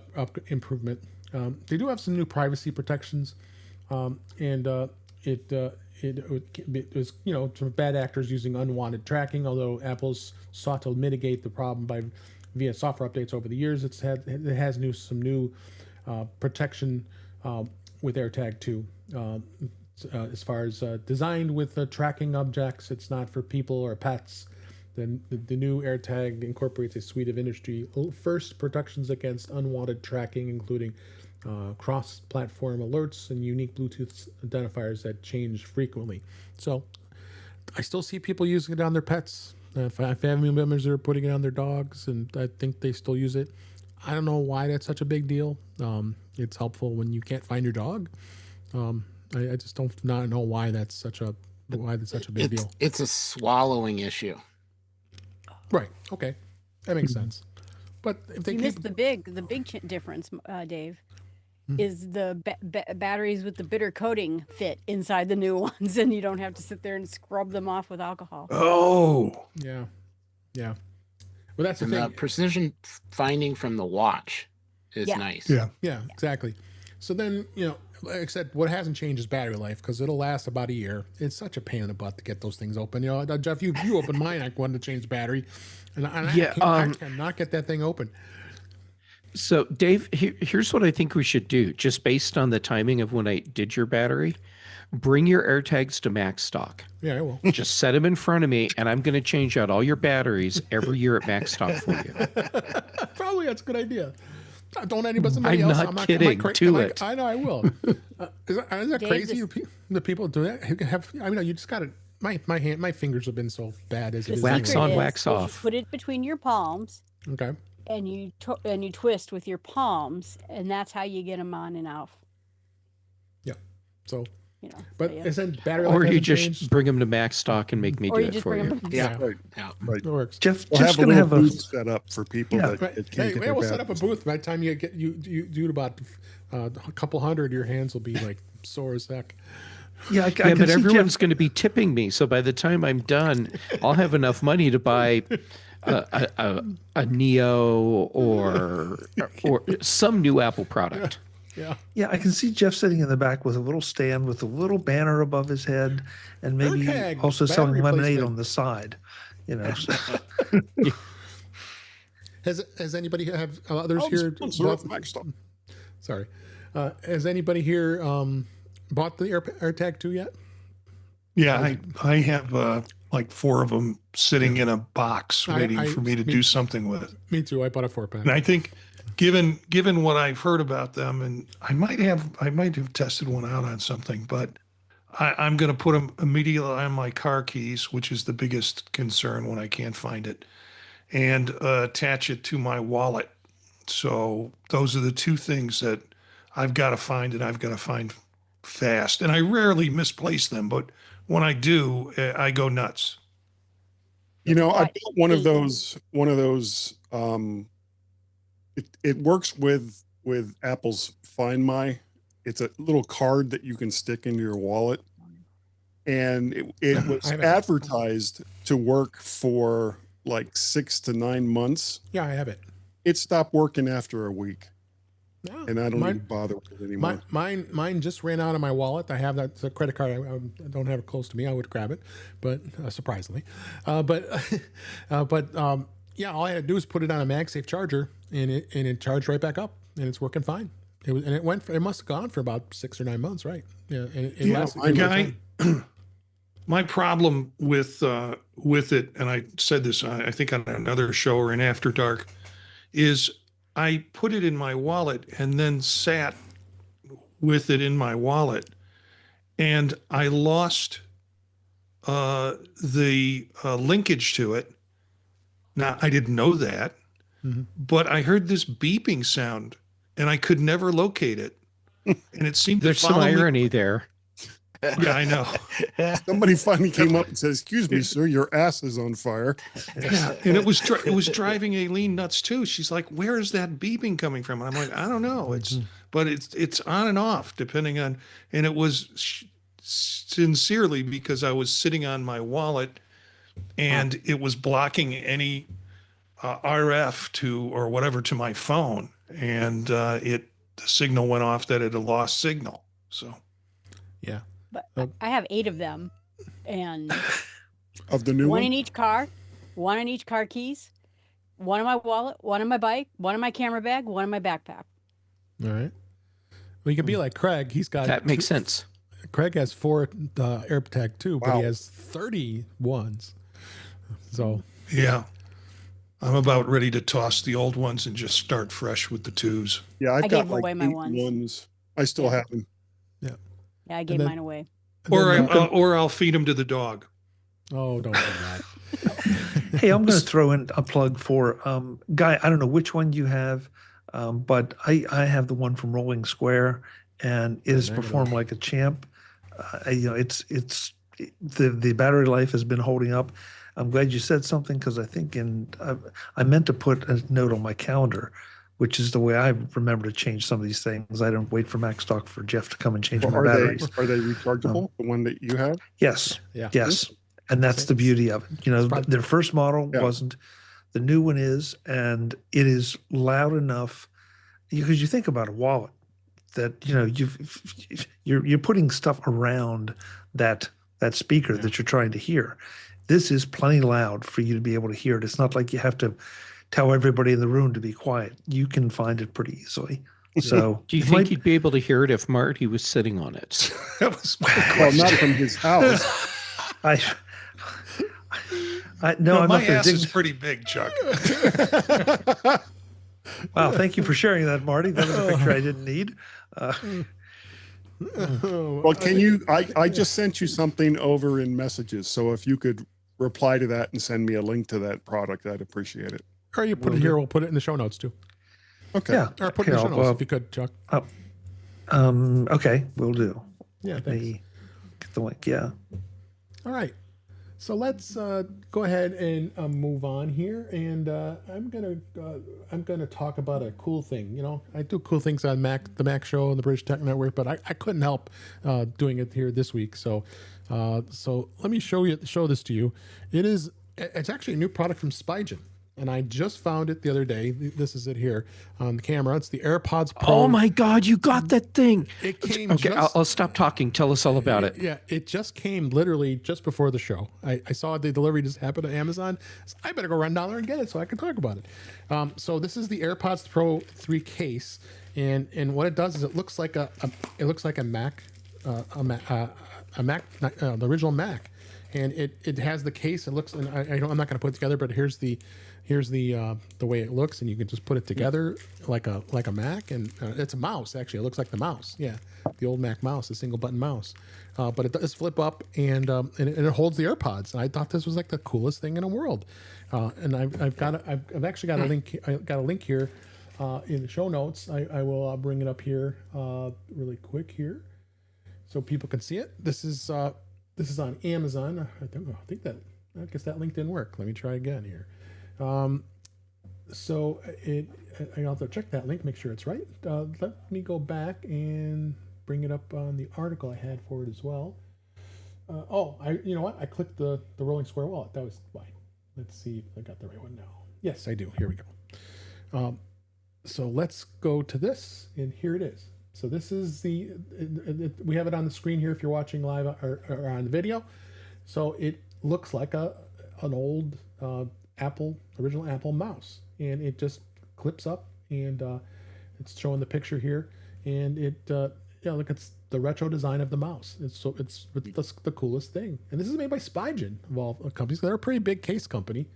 improvement. They do have some new privacy protections, and it was some bad actors using unwanted tracking. Although Apple's sought to mitigate the problem via software updates over the years, it has some new protection with AirTag 2. As far as designed with tracking objects, it's not for people or pets. Then the new AirTag incorporates a suite of industry-first protections against unwanted tracking, including cross-platform alerts and unique Bluetooth identifiers that change frequently. So I still see people using it on their pets. Family members are putting it on their dogs, and I think they still use it. I don't know why that's such a big deal. It's helpful when you can't find your dog. I just don't know why that's such a big deal. It's a swallowing issue. Right. Okay, that makes sense. But if they missed the big difference, Dave, is the batteries with the bitter coating fit inside the new ones, and you don't have to sit there and scrub them off with alcohol. Oh, yeah. Well, that's the thing. thing. The precision finding from the watch is nice. Yeah, exactly. So then, like I said, what hasn't changed is battery life, because it'll last about a year. It's such a pain in the butt to get those things open. Jeff, you opened mine. I wanted to change the battery, and I cannot get that thing open. So, Dave, here's what I think we should do, just based on the timing of when I did your battery. Bring your AirTags to Max Stock. Yeah, I will. Just set them in front of me, and I'm going to change out all your batteries every year at Max Stock for you. Probably that's a good idea. Don't anybody I'm else. Not kidding. Do it. I know I will. Is that crazy? The people do that. You just got to. My fingers have been so bad as it is. Wax on, wax off. Put it between your palms. Okay. And you twist with your palms, and that's how you get them on and off. Yeah. So. But isn't battery life? Or you just changed? Bring them to Max Stock and make me do it for you. Yeah. Right. It works. Jeff's going to have a booth set up for people that can't get their we'll set up a booth. By the time you do about a couple hundred, your hands will be like sore as heck. Yeah, but everyone's going to be tipping me. So by the time I'm done, I'll have enough money to buy a Neo or some new Apple product. Yeah, I can see Jeff sitting in the back with a little stand with a little banner above his head, and maybe also selling lemonade on the side. Has anybody have others here? Sorry, has anybody here bought the AirTag 2 yet? Yeah, I have like 4 of them sitting in a box waiting for me to do something with it. Me too. I bought a 4-pack. And I think given what I've heard about them, and I might have tested one out on something, but I'm going to put them immediately on my car keys, which is the biggest concern when I can't find it, and attach it to my wallet. So those are the 2 things that I've got to find, and I've got to find fast. And I rarely misplace them, but when I do, I go nuts. I bought one of those. It works with Apple's Find My. It's a little card that you can stick into your wallet, and it was advertised to work for like 6 to 9 months. Yeah, I have it. It stopped working after a week, Yeah, and I don't even bother with it anymore. Mine just ran out of my wallet. I have that credit card. I don't have it close to me. I would grab it, but surprisingly, yeah, all I had to do was put it on a MagSafe charger, and it charged right back up, and it's working fine. It must have gone for about 6 or 9 months, right? Yeah, and it lasted. My problem with it, and I said this, I think on another show or in After Dark, is I put it in my wallet and then sat with it in my wallet, and I lost the linkage to it. Now, I didn't know that, but I heard this beeping sound, and I could never locate it. And it seemed There's to some follow me. irony there. Yeah, I know. Somebody finally came up and said, "Excuse me, sir, your ass is on fire." Yeah, and it was driving Aileen nuts too. She's like, "Where is that beeping coming from?" And I'm like, "I don't know. It's on and off depending on." And it was sincerely because I was sitting on my wallet, and it was blocking any RF or whatever to my phone, and the signal went off that it had lost signal. So, yeah. But I have 8 of them, and Of the new one one? in each car, one in each car keys, one in my wallet, one in my bike, one in my camera bag, one in my backpack. All right. Well, you could be like Craig. He's got That makes sense. Craig has 4 AirTag too, but he Wow. has 30 ones. So yeah, I'm about ready to toss the old ones and just start fresh with the 2s. Yeah, I've I got gave like away my 8 ones. ones. I still have them. Yeah, I gave then- mine away. Or I'll feed them to the dog. oh, don't do that. Hey, I'm going to throw in a plug for Guy. I don't know which one you have, but I have the one from Rolling Square, and it has performed like a champ. It's the battery life has been holding up. I'm glad you said something because I think I meant to put a note on my calendar, which is the way I remember to change some of these things. I don't wait for Macstock for Jeff to come and change my Are batteries. they rechargeable? The one that you have? Yes. Yeah. Yes. And that's the beauty of it. Their first model wasn't. The new one is, and it is loud enough because you think about a wallet that you're putting stuff around that speaker that you're trying to hear. This is plenty loud for you to be able to hear it. It's not like you have to tell everybody in the room to be quiet. You can find it pretty easily. So Do you think you'd be able to hear it if Marty was sitting on it? That was my Well, question. not from his house. No, I'm my not going ass to is dig. pretty big, Chuck. Wow, thank you for sharing that, Marty. That was a picture I didn't need. Well, can you? I just sent you something over in messages. So if you could reply to that and send me a link to that product, I'd appreciate it. Or you put it here. We'll put it in the show notes too. Okay. Yeah. Or put it in the show Here, notes I'll- if you could, Chuck. Okay, we'll do. Yeah, Let thanks. me get the link. Yeah. All right. So let's go ahead and move on here, and I'm gonna talk about a cool thing. You know, I do cool things on the Mac Show and the British Tech Network, but I couldn't help doing it here this week. So let me show this to you. It's actually a new product from Spigen, and I just found it the other day. This is it here on the camera. It's the AirPods Pro. Oh my God, you got that thing. It came. Okay, just- I'll stop talking. Tell us all about it. Yeah, it just came literally just before the show. I saw the delivery just happen to Amazon. So I better go run down there and get it so I can talk about it. So this is the AirPods Pro 3 case, and what it does is it looks like a Mac, Mac, the original Mac, and it has the case. It looks, and I'm not going to put it together, but here's the way it looks, and you can just put it together like a Mac, and it's a mouse. Actually, it looks like the mouse. Yeah, the old Mac mouse, the single button mouse. But it does flip up, and it holds the AirPods. And I thought this was like the coolest thing in the world. And I've actually got a link. I got a link here in the show notes. I will bring it up here really quick here, so people can see it. This is on Amazon. I guess that link didn't work. Let me try again here. So I'll have to check that link, make sure it's right. Let me go back and bring it up on the article I had for it as well. You know what? I clicked the rolling square wallet. That was why. Let's see if I got the right one now. Yes, I do. Here we go. So let's go to this, and here it is. So this is we have it on the screen here if you're watching live or on the video. So it looks like an old original Apple mouse, and it just clips up, and it's showing the picture here, and look, it's the retro design of the mouse. It's the coolest thing, and this is made by Spigen of all companies. They're a pretty big case company,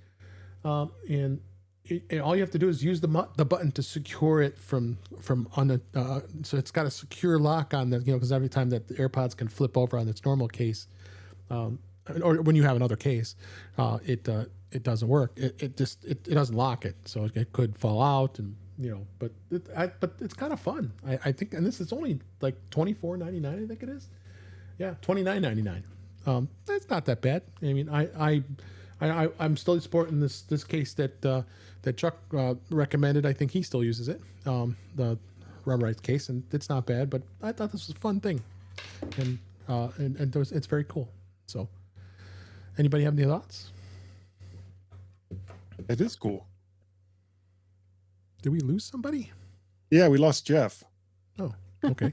and all you have to do is use the button to secure it from on the so it's got a secure lock on the, because every time that the AirPods can flip over on its normal case, or when you have another case, it doesn't work. It doesn't lock it, so it could fall out, and but it's kind of fun. I think, and this is only like $24.99. I think it is. Yeah, $29.99. That's not that bad. I mean, I'm still supporting this case that Chuck recommended. I think he still uses it, the rubberized case, and it's not bad. But I thought this was a fun thing, and it's very cool. So, anybody have any thoughts? It is cool. Did we lose somebody? Yeah, we lost Jeff. Oh, okay.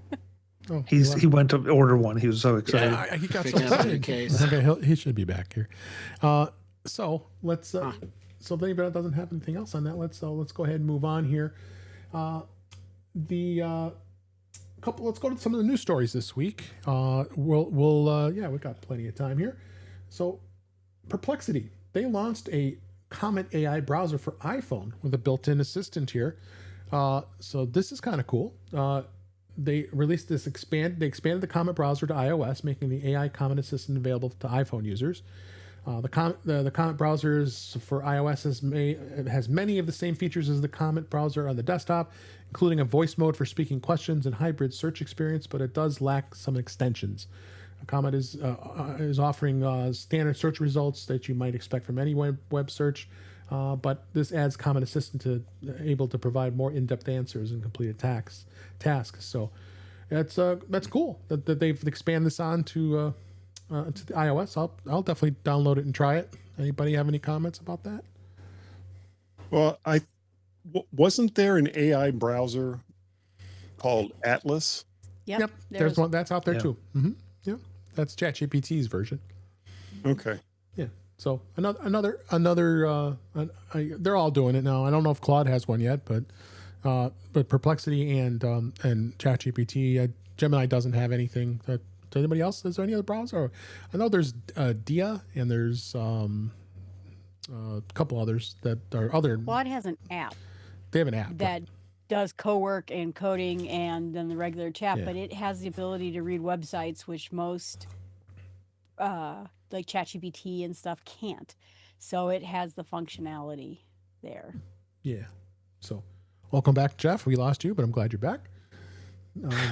Oh, he went to order one. He was so excited. Yeah, he got so Picking up the excited. case. Okay, he should be back here. So let's. So if anybody doesn't have anything else on that, let's go ahead and move on here. Let's go to some of the news stories this week. We got plenty of time here. So, Perplexity, they launched a Comet AI browser for iPhone with a built-in assistant here. So this is kind of cool. They released this they expanded the Comet browser to iOS, making the AI Comet assistant available to iPhone users. The Comet browser for iOS has many of the same features as the Comet browser on the desktop, including a voice mode for speaking questions and hybrid search experience, but it does lack some extensions. Comet is offering standard search results that you might expect from any web search, but this adds Comet Assistant to able to provide more in-depth answers and completed tasks. So that's cool that they've expanded this on to the iOS. I'll definitely download it and try it. Anybody have any comments about that? Well, wasn't there an AI browser called Atlas? Yep. There's one that's out there Yeah. too. Mm-hmm. Yeah, that's ChatGPT's version. Okay. Yeah. So another. They're all doing it now. I don't know if Claude has one yet, but Perplexity and ChatGPT. Gemini doesn't have anything. Does anybody else? Is there any other browser? I know there's Dia, and there's a couple others that are other. Claude has an app They have an app that does co-work and coding and then the regular chat, Yeah. but it has the ability to read websites, which most like ChatGPT and stuff can't. So it has the functionality there. Yeah. So, welcome back, Jeff. We lost you, but I'm glad you're back.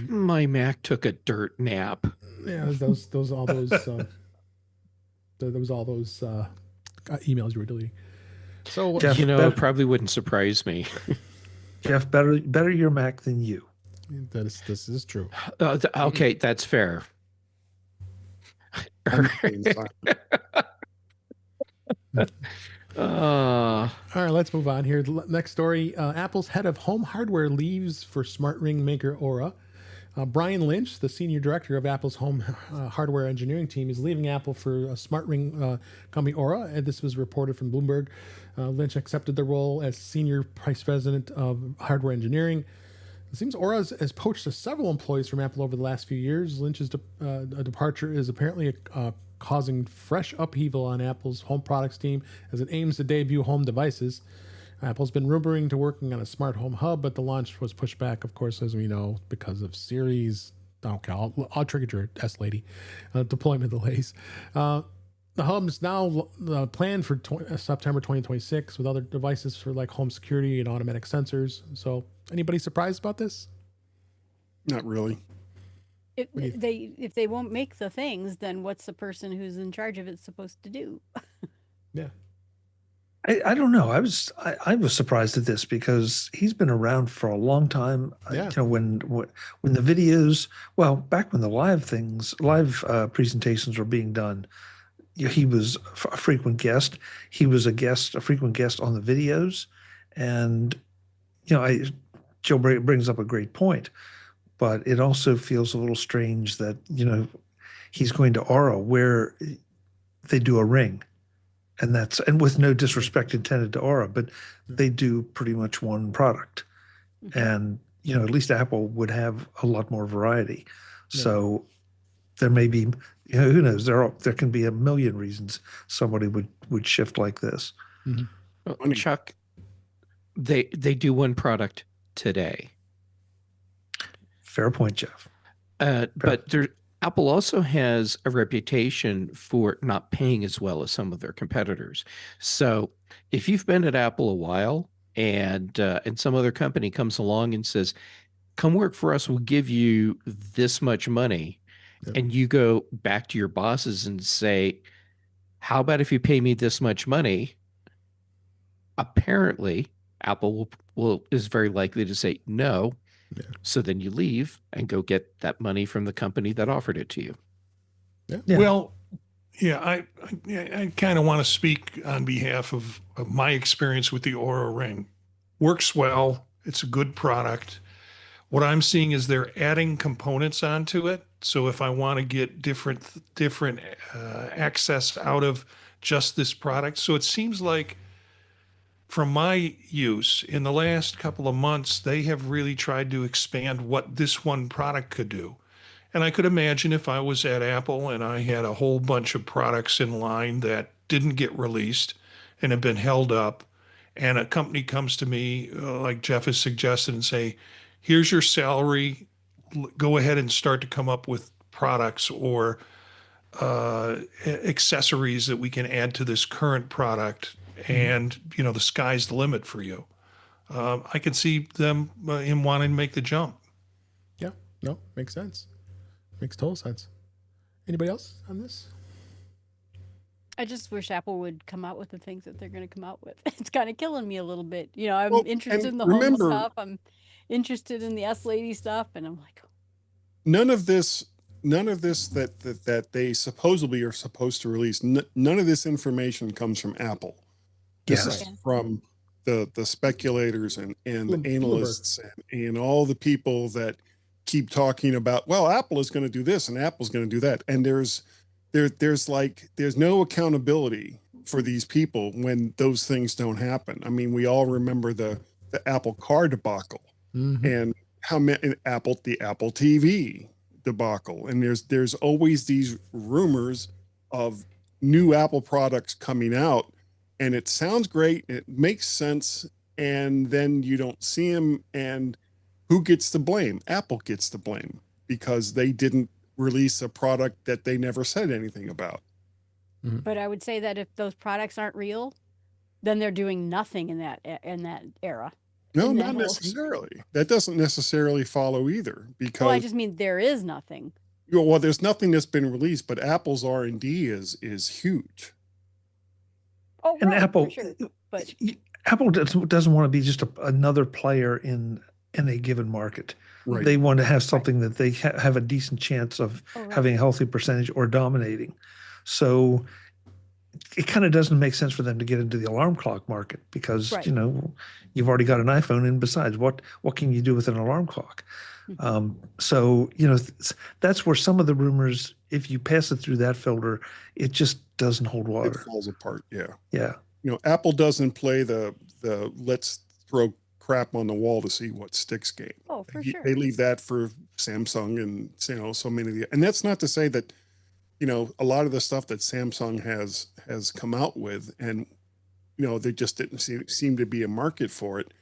My Mac took a dirt nap. Yeah, those emails you were deleting. So, Jeff, It probably wouldn't surprise me. Jeff, better your Mac than you. this is true. Okay, that's fair. All right, let's move on here. Next story. Apple's head of home hardware leaves for smart ring maker Aura. Brian Lynch, the senior director of Apple's home hardware engineering team, is leaving Apple for a smart ring company Aura. And this was reported from Bloomberg. Lynch accepted the role as senior vice president of hardware engineering. It seems Aura has poached several employees from Apple over the last few years. Lynch's departure is apparently causing fresh upheaval on Apple's home products team as it aims to debut home devices. Apple's been rumoring to working on a smart home hub, but the launch was pushed back, of course, as we know, because of Series. Okay, I'll trigger your S lady. Deployment delays. The hub is now planned for September 2026 with other devices for like home security and automatic sensors. So, anybody surprised about this? Not really. If they won't make the things, then what's the person who's in charge of it supposed to do? Yeah. I don't know. I was surprised at this because he's been around for a long time. Yeah. You know, when the videos, well, back when the live presentations were being done, he was a frequent guest. He was a frequent guest on the videos, and Joe brings up a great point, but it also feels a little strange that he's going to Aura where they do a ring. And with no disrespect intended to Aura, but they do pretty much one product. Mm-hmm. And, at least Apple would have a lot more variety. Yeah. So there may be, who knows, there can be a million reasons somebody would shift like this. Mm-hmm. Well, Chuck, they do one today. Fair point, Jeff. But Apple also has a reputation for not paying as well as some of their competitors. So if you've been at Apple a while and some other company comes along and says, come work for us, we'll give you this much money. Yeah. And you go back to your bosses and say, how about if you pay me this much money? Apparently, Apple is very likely to say no. Yeah. So then you leave and go get that money from the company that offered it to you. Yeah. Well, yeah, I kind of want to speak on behalf of my experience with the Aura Ring. Works well. It's a good product. What I'm seeing is they're adding components onto it. So if I want to get different access out of just this product, so it seems like from my use in the last couple of months, they have really tried to expand what this one product could do. And I could imagine if I was at Apple and I had a whole bunch of products in line that didn't get released and have been held up, and a company comes to me, like Jeff has suggested, and say, here's your salary, go ahead and start to come up with products or accessories that we can add to this current product. And, the sky's the limit for you. I can see him wanting to make the jump. Yeah, no, makes sense. Makes total sense. Anybody else on this? I just wish Apple would come out with the things that they're going to come out with. It's kind of killing me a little bit. I'm interested in the home stuff. I'm interested in the S lady stuff. And I'm like, none of this that they supposedly are supposed to release, none of this information comes from Apple. This is from the speculators and the analysts and all the people that keep talking about, well, Apple is going to do this and Apple's going to do that. And there's no accountability for these people when those things don't happen. I mean, we all remember the Apple car debacle and how many the Apple TV debacle. And there's always these rumors of new Apple products coming out. And it sounds great, it makes sense, and then you don't see them, and who gets the blame? Apple gets the blame because they didn't release a product that they never said anything about. But I would say that if those products aren't real, then they're doing nothing in that era. No, not necessarily. That doesn't necessarily follow either, because I just mean there is nothing. Well, there's nothing that's been released, but Apple's R&D is huge. Oh, and right, Apple, for sure. But Apple doesn't want to be just another player in a given market. Right. They want to have something that they have a decent chance of having a healthy percentage or dominating. So it kind of doesn't make sense for them to get into the alarm clock market because you've already got an iPhone, and besides, what can you do with an alarm clock? So that's where some of the rumors, if you pass it through that filter, it just doesn't hold water. It falls apart. Yeah. Yeah. Apple doesn't play the let's throw crap on the wall to see what sticks game. Oh, for They- sure. They leave that for Samsung and, you know, so many of the, and that's not to say that, you know, a lot of the stuff that Samsung has come out with, and, you know, there just didn't seem to be a market for it.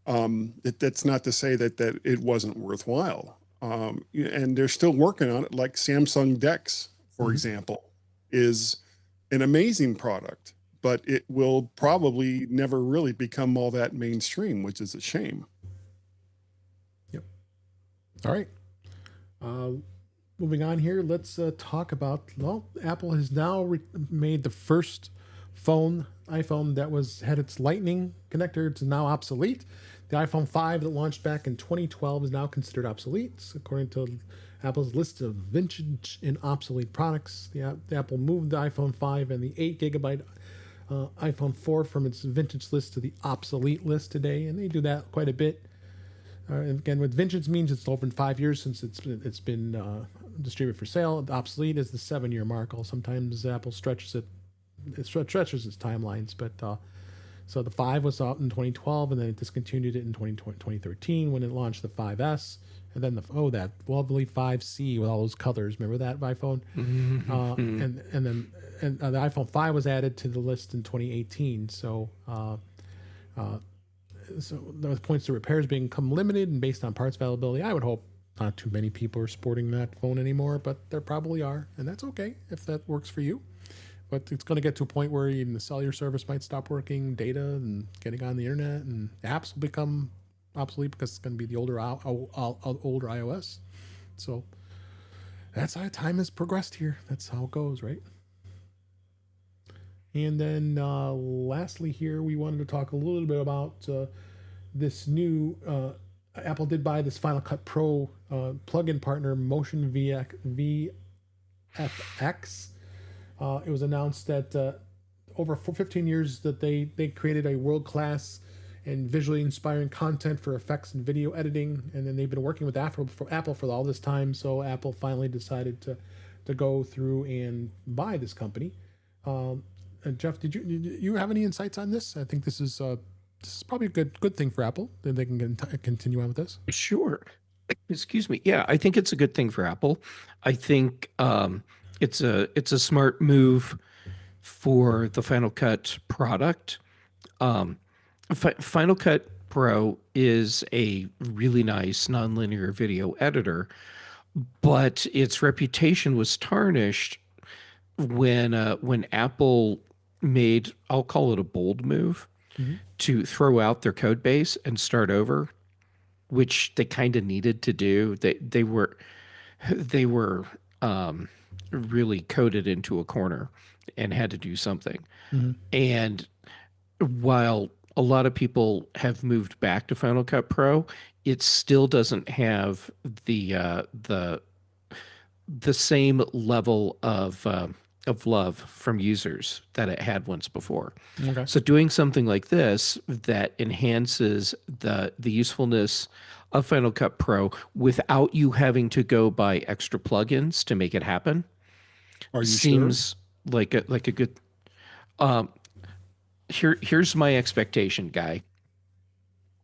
That's not to say that it wasn't worthwhile. And they're still working on it. Like Samsung Dex, for example, is an amazing product, but it will probably never really become all that mainstream, which is a shame. Yep. All right. Moving on here, let's talk about, well, Apple has now made the first iPhone that had its Lightning connector. It's now obsolete. The iPhone 5 that launched back in 2012 is now considered obsolete, according to Apple's list of vintage and obsolete products. The Apple moved the iPhone 5 and the 8 gigabyte iPhone 4 from its vintage list to the obsolete list today, and they do that quite a bit. And again, what vintage means, it's over 5 years since it's been distributed for sale. Obsolete is the 7-year mark. Sometimes Apple stretches its timelines, but so the 5 was out in 2012, and then it discontinued it in 2013 when it launched the 5S, and then that lovely 5C with all those colors. Remember that iPhone? And then the iPhone 5 was added to the list in 2018. So those points to repairs become limited and based on parts availability. I would hope not too many people are sporting that phone anymore, but there probably are, and that's okay if that works for you. But it's going to get to a point where even the cellular service might stop working, data and getting on the internet, and apps will become obsolete because it's going to be the older iOS. So that's how time has progressed here. That's how it goes, right? And then lastly here, we wanted to talk a little bit about this new, Apple did buy this Final Cut Pro plugin partner, Motion VFX. It was announced that over 15 years that they created a world-class and visually inspiring content for effects and video editing, and then they've been working with Apple for all this time. So Apple finally decided to go through and buy this company. Jeff, did you have any insights on this? I think this is probably a good thing for Apple. Then they can continue on with this. Sure. Excuse me. Yeah, I think it's a good thing for Apple. I think it's a smart move for the Final Cut product. Final Cut Pro is a really nice nonlinear video editor, but its reputation was tarnished when Apple made, I'll call it a bold move, to throw out their code base and start over, which they kind of needed to do. They were really coded into a corner and had to do something. And while a lot of people have moved back to Final Cut Pro, it still doesn't have the same level of love from users that it had once before. Okay. So doing something like this that enhances the usefulness of Final Cut Pro without you having to go buy extra plugins to make it happen seems like a good. Here's my expectation, Guy.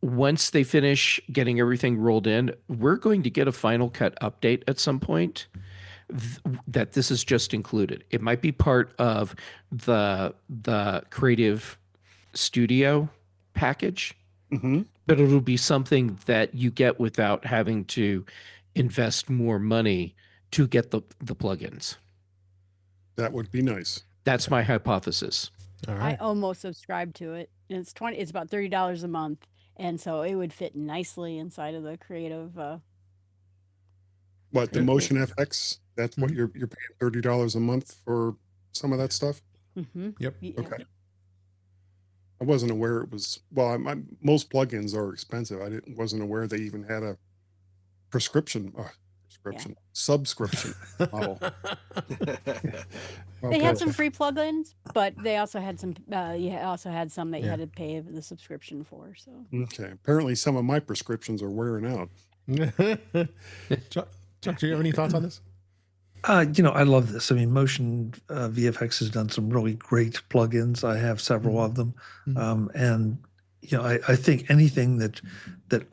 Once they finish getting everything rolled in, we're going to get a Final Cut update at some point that this is just included. It might be part of the Creative Studio package, but it'll be something that you get without having to invest more money to get the plugins. That would be nice. That's my hypothesis. All I right. almost subscribe to it. And it's about $30 a month, and so it would fit nicely inside of the creative. What, the Motion FX? That's what you're paying $30 a month for some of that stuff? Yep. Okay. I wasn't aware it was, well, most plugins are expensive. I wasn't aware they even had a subscription model. They had some free plugins, but they also had some. You also had some that you had to pay the subscription for. So Okay. Apparently, some of my prescriptions are wearing out. Chuck, do you have any thoughts on this? I love this. I mean, Motion VFX has done some really great plugins. I have several of them. And I think anything that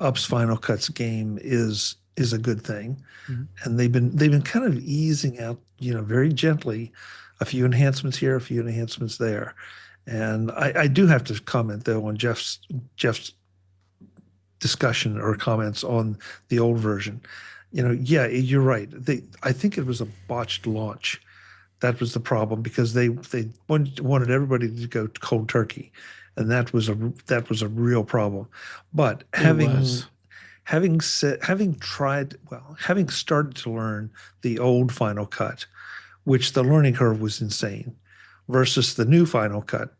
ups Final Cut's game is a good thing. And they've been kind of easing out, very gently, a few enhancements here, a few enhancements there. And I do have to comment though on Jeff's discussion or comments on the old version. Yeah, you're right. I think it was a botched launch. That was the problem, because they wanted everybody to go cold turkey, and that was a real problem. But having started to learn the old Final Cut, which the learning curve was insane, versus the new Final Cut,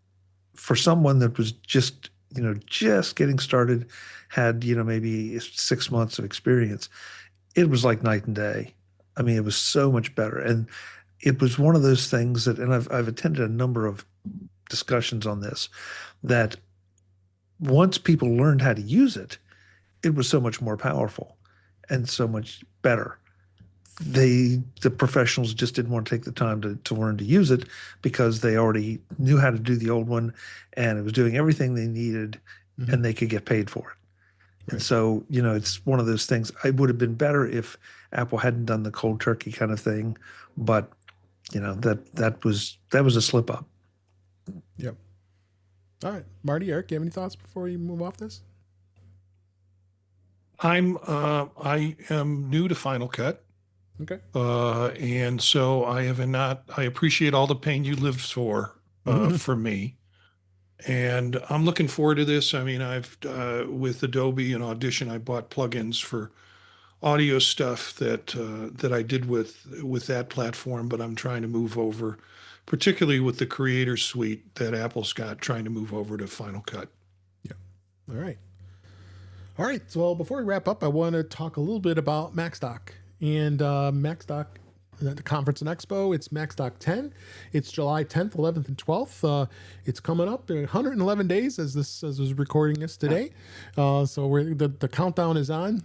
for someone that was just getting started, had maybe 6 months of experience, it was like night and day. I mean, it was so much better. And it was one of those things that, and I've attended a number of discussions on this, that once people learned how to use it, it was so much more powerful and so much better. The professionals just didn't want to take the time to learn to use it, because they already knew how to do the old one, and it was doing everything they needed, and they could get paid for it. Right. And so, it's one of those things. It would have been better if Apple hadn't done the cold turkey kind of thing, but that was a slip up. Yep. All right, Marty, Eric, you have any thoughts before we move off this? I am new to Final Cut. Okay. And so I appreciate all the pain you lived for me. And I'm looking forward to this. I mean, I've, with Adobe and Audition, I bought plugins for audio stuff that I did with that platform, but I'm trying to move over, particularly with the Creator Suite that Apple's got, trying to move over to Final Cut. Yeah. All right. So, well, before we wrap up, I want to talk a little bit about MacStock. And MacStock, the conference and expo, it's MacStock 10. It's July 10th, 11th, and 12th. It's coming up 111 days as was recording this today. So the countdown is on.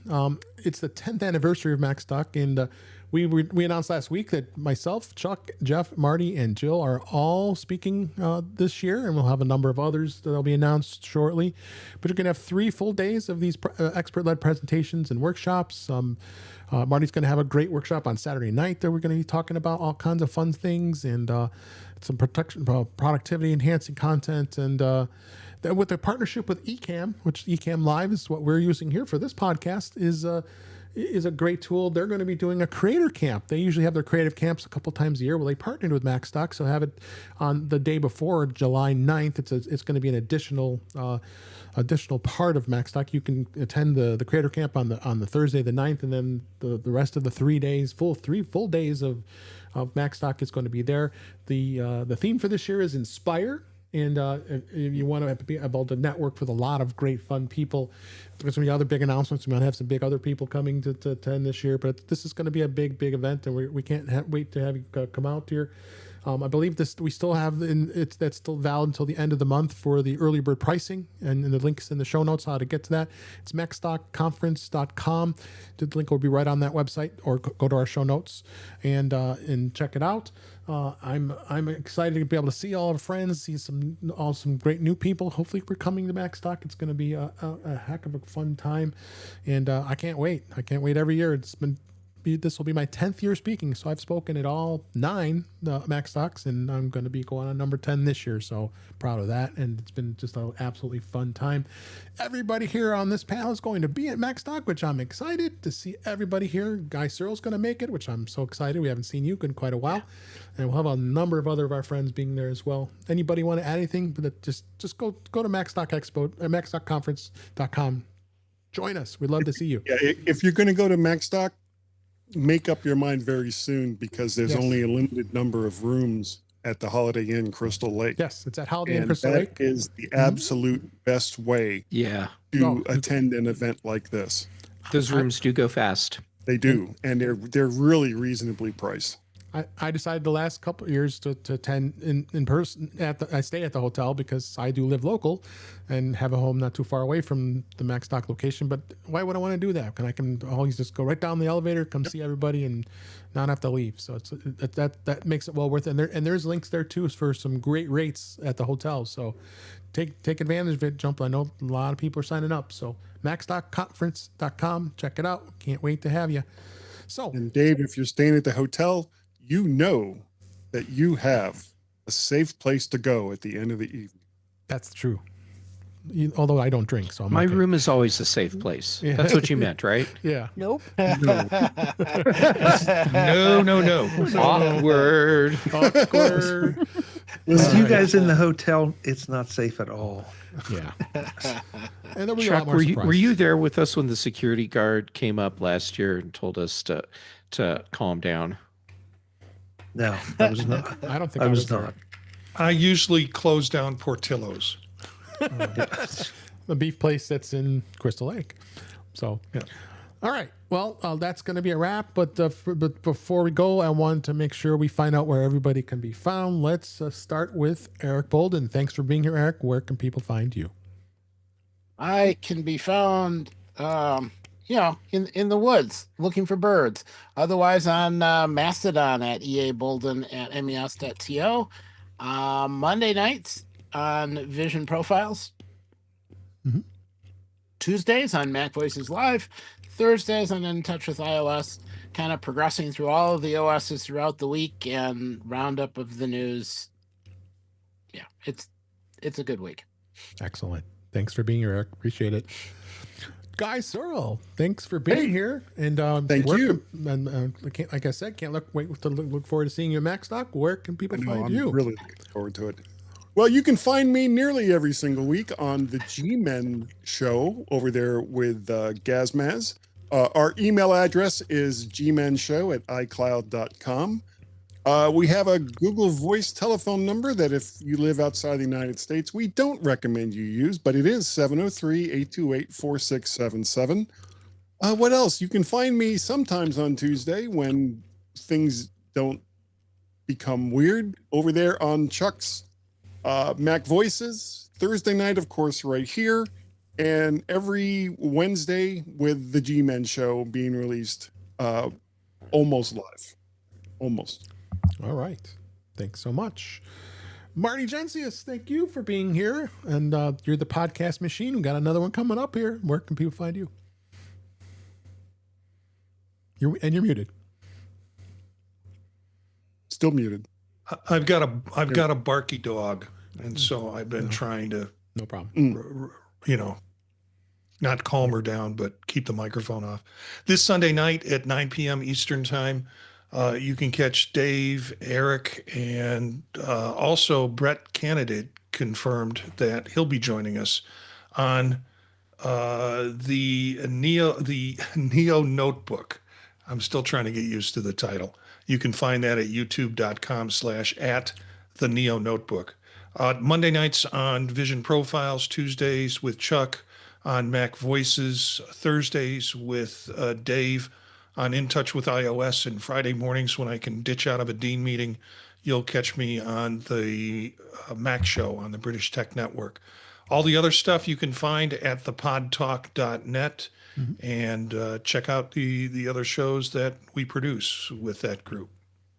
It's the 10th anniversary of MacStock, and we announced last week that myself, Chuck, Jeff, Marty, and Jill are all speaking this year, and we'll have a number of others that'll be announced shortly. But you're going to have 3 full days of these expert-led presentations and workshops. Marty's going to have a great workshop on Saturday night that we're going to be talking about all kinds of fun things and some productivity enhancing content. And then with the partnership with Ecamm, which Ecamm Live is what we're using here for this podcast, is a great tool. They're going to be doing a creator camp. They usually have their creative camps a couple times a year. Well, they partnered with MacStock, so have it on the day before, July 9th. It's going to be an additional part of MacStock. You can attend the creator camp on the Thursday the 9th, and then the rest of the 3 days, three full days of MacStock is going to be there. The theme for this year is Inspire. And if you want to be able to network with a lot of great, fun people, there's going to be other big announcements. We might have some big other people coming to attend this year, but this is going to be a big event, and we can't wait to have you come out here. I believe we still have that's still valid until the end of the month for the early bird pricing, and the links in the show notes how to get to that. It's macstockconference.com. The link will be right on that website, or go to our show notes and check it out. I'm excited to be able to see all our friends, see some great new people. Hopefully we're coming to MacStock. It's going to be a heck of a fun time, and I can't wait. I can't wait every year. This will be my 10th year speaking, so I've spoken at all 9 MacStocks, and I'm going to be going on number 10 this year, so proud of that, and it's been just an absolutely fun time. Everybody here on this panel is going to be at MacStock, which I'm excited to see everybody here. Guy Serle's going to make it, which I'm so excited. We haven't seen you in quite a while, and we'll have a number of other of our friends being there as well. Anybody want to add anything? But just go to MacStock Expo, macstockconference.com. Join us. We'd love to see you. Yeah, if you're going to go to MacStock, make up your mind very soon, because there's only a limited number of rooms at the Holiday Inn Crystal Lake. Yes, it's at Holiday Inn Crystal Lake. That is the absolute best way to attend an event like this. Those rooms do go fast. They do, and they're really reasonably priced. I decided the last couple of years to attend in person. I stay at the hotel because I do live local and have a home not too far away from the Macstock location. But why would I want to do that? I can always just go right down the elevator, come see everybody, and not have to leave. So that makes it well worth it. And there's links there too for some great rates at the hotel. So take advantage of it. I know a lot of people are signing up. So macstockconference.com. Check it out. Can't wait to have you. So, and Dave, if you're staying at the hotel, you know that you have a safe place to go at the end of the evening. That's true. Although I don't drink, so my room is always a safe place. Yeah. That's what you meant, right? Yeah. Nope. No. No. Awkward. With you guys in the hotel, it's not safe at all. Yeah. And there'll be Chuck, a lot more were you there with us when the security guard came up last year and told us to calm down? No, I was not. I don't think I was not. I usually close down Portillo's. The beef place that's in Crystal Lake. So, yeah. All right. Well, that's going to be a wrap. But before we go, I wanted to make sure we find out where everybody can be found. Let's start with Eric Bolden. Thanks for being here, Eric. Where can people find you? I can be found, in the woods looking for birds. Otherwise, on Mastodon at EA Bolden at mes.to. Monday nights on Vision Profiles. Mm-hmm. Tuesdays on Mac Voices Live. Thursdays on In Touch with iOS. Kind of progressing through all of the OSs throughout the week and roundup of the news. Yeah, it's a good week. Excellent. Thanks for being here, Eric. Appreciate it. Guy Serle, thanks for being here. And thank you. And like I said, can't wait to look forward to seeing you at MacStock. Where can people find you? I'm really looking forward to it. Well, you can find me nearly every single week on the G-Men show over there with Gazmaz. Our email address is gmenshow@icloud.com. We have a Google Voice telephone number that if you live outside the United States, we don't recommend you use, but it is 703-828-4677. What else? You can find me sometimes on Tuesday when things don't become weird over there on Chuck's Mac Voices. Thursday night, of course, right here. And every Wednesday with the G-Men show being released almost live. Almost. All right. Thanks so much. Marty Jencius, thank you for being here. And you're the podcast machine. We got another one coming up here. Where can people find you? You're muted. Still muted. I've got a barky dog, and so I've been trying to no problem. Not calm her down, but keep the microphone off. This Sunday night at 9 p.m. Eastern time, you can catch Dave, Eric, and also Brett Candidate confirmed that he'll be joining us on the Neo Notebook. I'm still trying to get used to the title. You can find that at youtube.com/@the-Neo-Notebook. Monday nights on Vision Profiles, Tuesdays with Chuck on Mac Voices, Thursdays with Dave on In Touch with iOS, and Friday mornings when I can ditch out of a Dean meeting, you'll catch me on the Mac Show on the British Tech Network. All the other stuff you can find at thepodtalk.net. Mm-hmm. And check out the other shows that we produce with that group.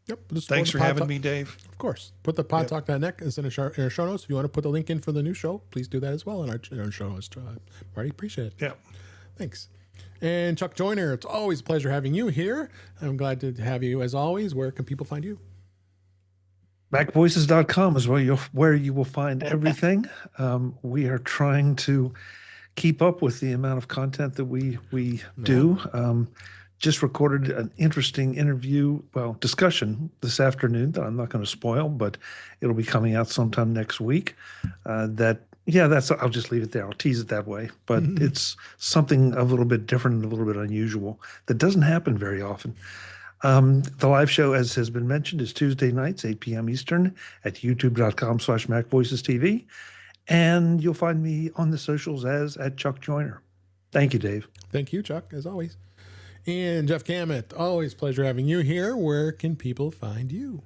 Yep. Thanks for having me, Dave. Of course. Put the podtalk.net is in our show notes. If you want to put the link in for the new show, please do that as well in our show notes. Marty, appreciate it. Yeah. Thanks. And Chuck Joyner, it's always a pleasure having you here. I'm glad to have you as always. Where can people find you? MacVoices.com is where you will find everything. We are trying to keep up with the amount of content that we do. Just recorded an interesting discussion this afternoon that I'm not going to spoil, but it'll be coming out sometime next week. I'll just leave it there. I'll tease it that way, but it's something a little bit different and a little bit unusual that doesn't happen very often. The live show, as has been mentioned, is Tuesday nights, 8 p.m. Eastern at youtube.com/MacVoicesTV. And you'll find me on the socials as at Chuck Joyner. Thank you, Dave. Thank you, Chuck, as always. And Jeff Gamet, always a pleasure having you here. Where can people find you?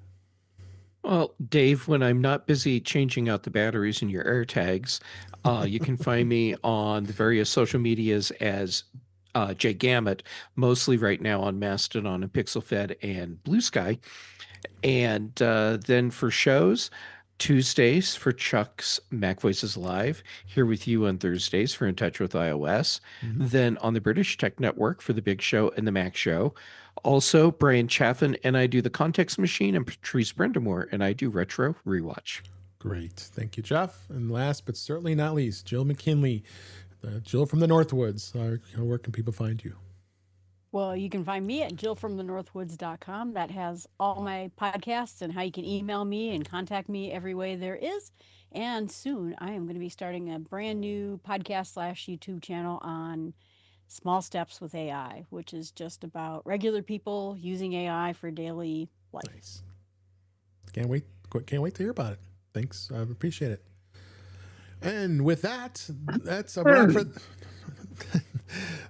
Well, Dave, when I'm not busy changing out the batteries in your AirTags, you can find me on the various social medias as Jay Gamet, mostly right now on Mastodon and PixelFed and Blue Sky. And then for shows, Tuesdays for Chuck's Mac Voices Live, here with you on Thursdays for In Touch with iOS, then on the British Tech Network for The Big Show and The Mac Show. Also, Brian Chaffin and I do The Context Machine, and Patrice Brendamore and I do Retro Rewatch. Great. Thank you, Jeff. And last but certainly not least, Jill McKinley, Jill from the Northwoods. Where can people find you? Well, you can find me at jillfromthenorthwoods.com. That has all my podcasts and how you can email me and contact me every way there is. And soon I am going to be starting a brand new podcast / YouTube channel on small steps with AI, which is just about regular people using AI for daily life. Nice. Can't wait to hear about it. Thanks. I appreciate it. And with that, that's a wrap for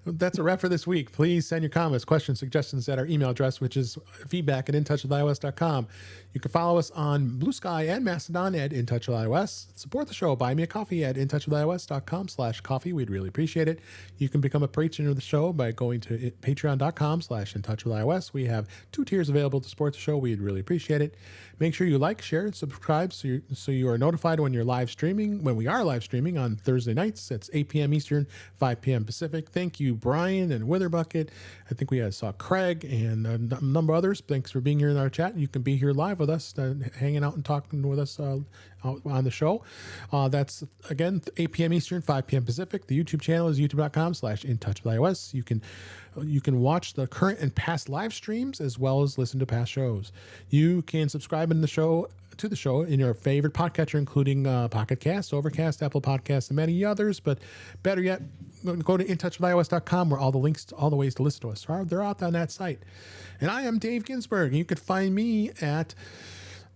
that's a wrap for this week. Please send your comments, questions, suggestions at our email address, which is feedback@intouchwithios.com. You can follow us on Blue Sky and Mastodon at In Touch with iOS. Support the show. Buy me a coffee at intouchwithios.com/coffee. We'd really appreciate it. You can become a patron of the show by going to patreon.com/intouchwithios. We have 2 tiers available to support the show. We'd really appreciate it. Make sure you like, share, and subscribe so you are notified when we are live streaming on Thursday nights. It's 8 p.m. Eastern, 5 p.m. Pacific. Thank you, Brian and Witherbucket. I think we saw Craig and a number of others. Thanks for being here in our chat. You can be here live with us, hanging out and talking with us out on the show. That's, again, 8 p.m. Eastern, 5 p.m. Pacific. The YouTube channel is youtube.com/intouchwithios. You can watch the current and past live streams as well as listen to past shows. You can subscribe to the show in your favorite podcatcher, including Pocket Cast, Overcast, Apple Podcasts, and many others. But better yet, go to intouchwithios.com where all the links, all the ways to listen to us they're out on that site. And I am Dave Ginsburg, and you can find me at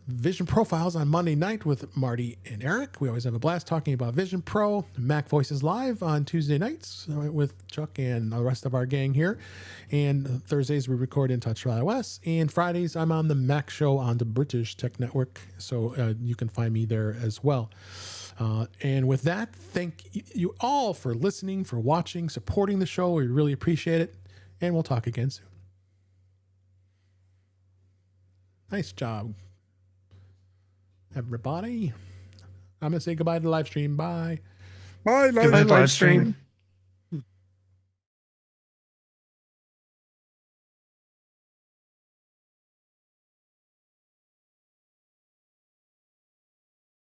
Vision Profiles on Monday night with Marty and Eric. We always have a blast talking about Vision Pro. Mac Voices Live on Tuesday nights with Chuck and the rest of our gang here. And Thursdays we record In Touch with iOS. And Fridays I'm on the Mac Show on the British Tech Network. So you can find me there as well. And with that, thank you all for listening, for watching, supporting the show. We really appreciate it. And we'll talk again soon. Nice job, everybody. I'm going to say goodbye to the live stream. Bye. Bye, Goodbye, live stream.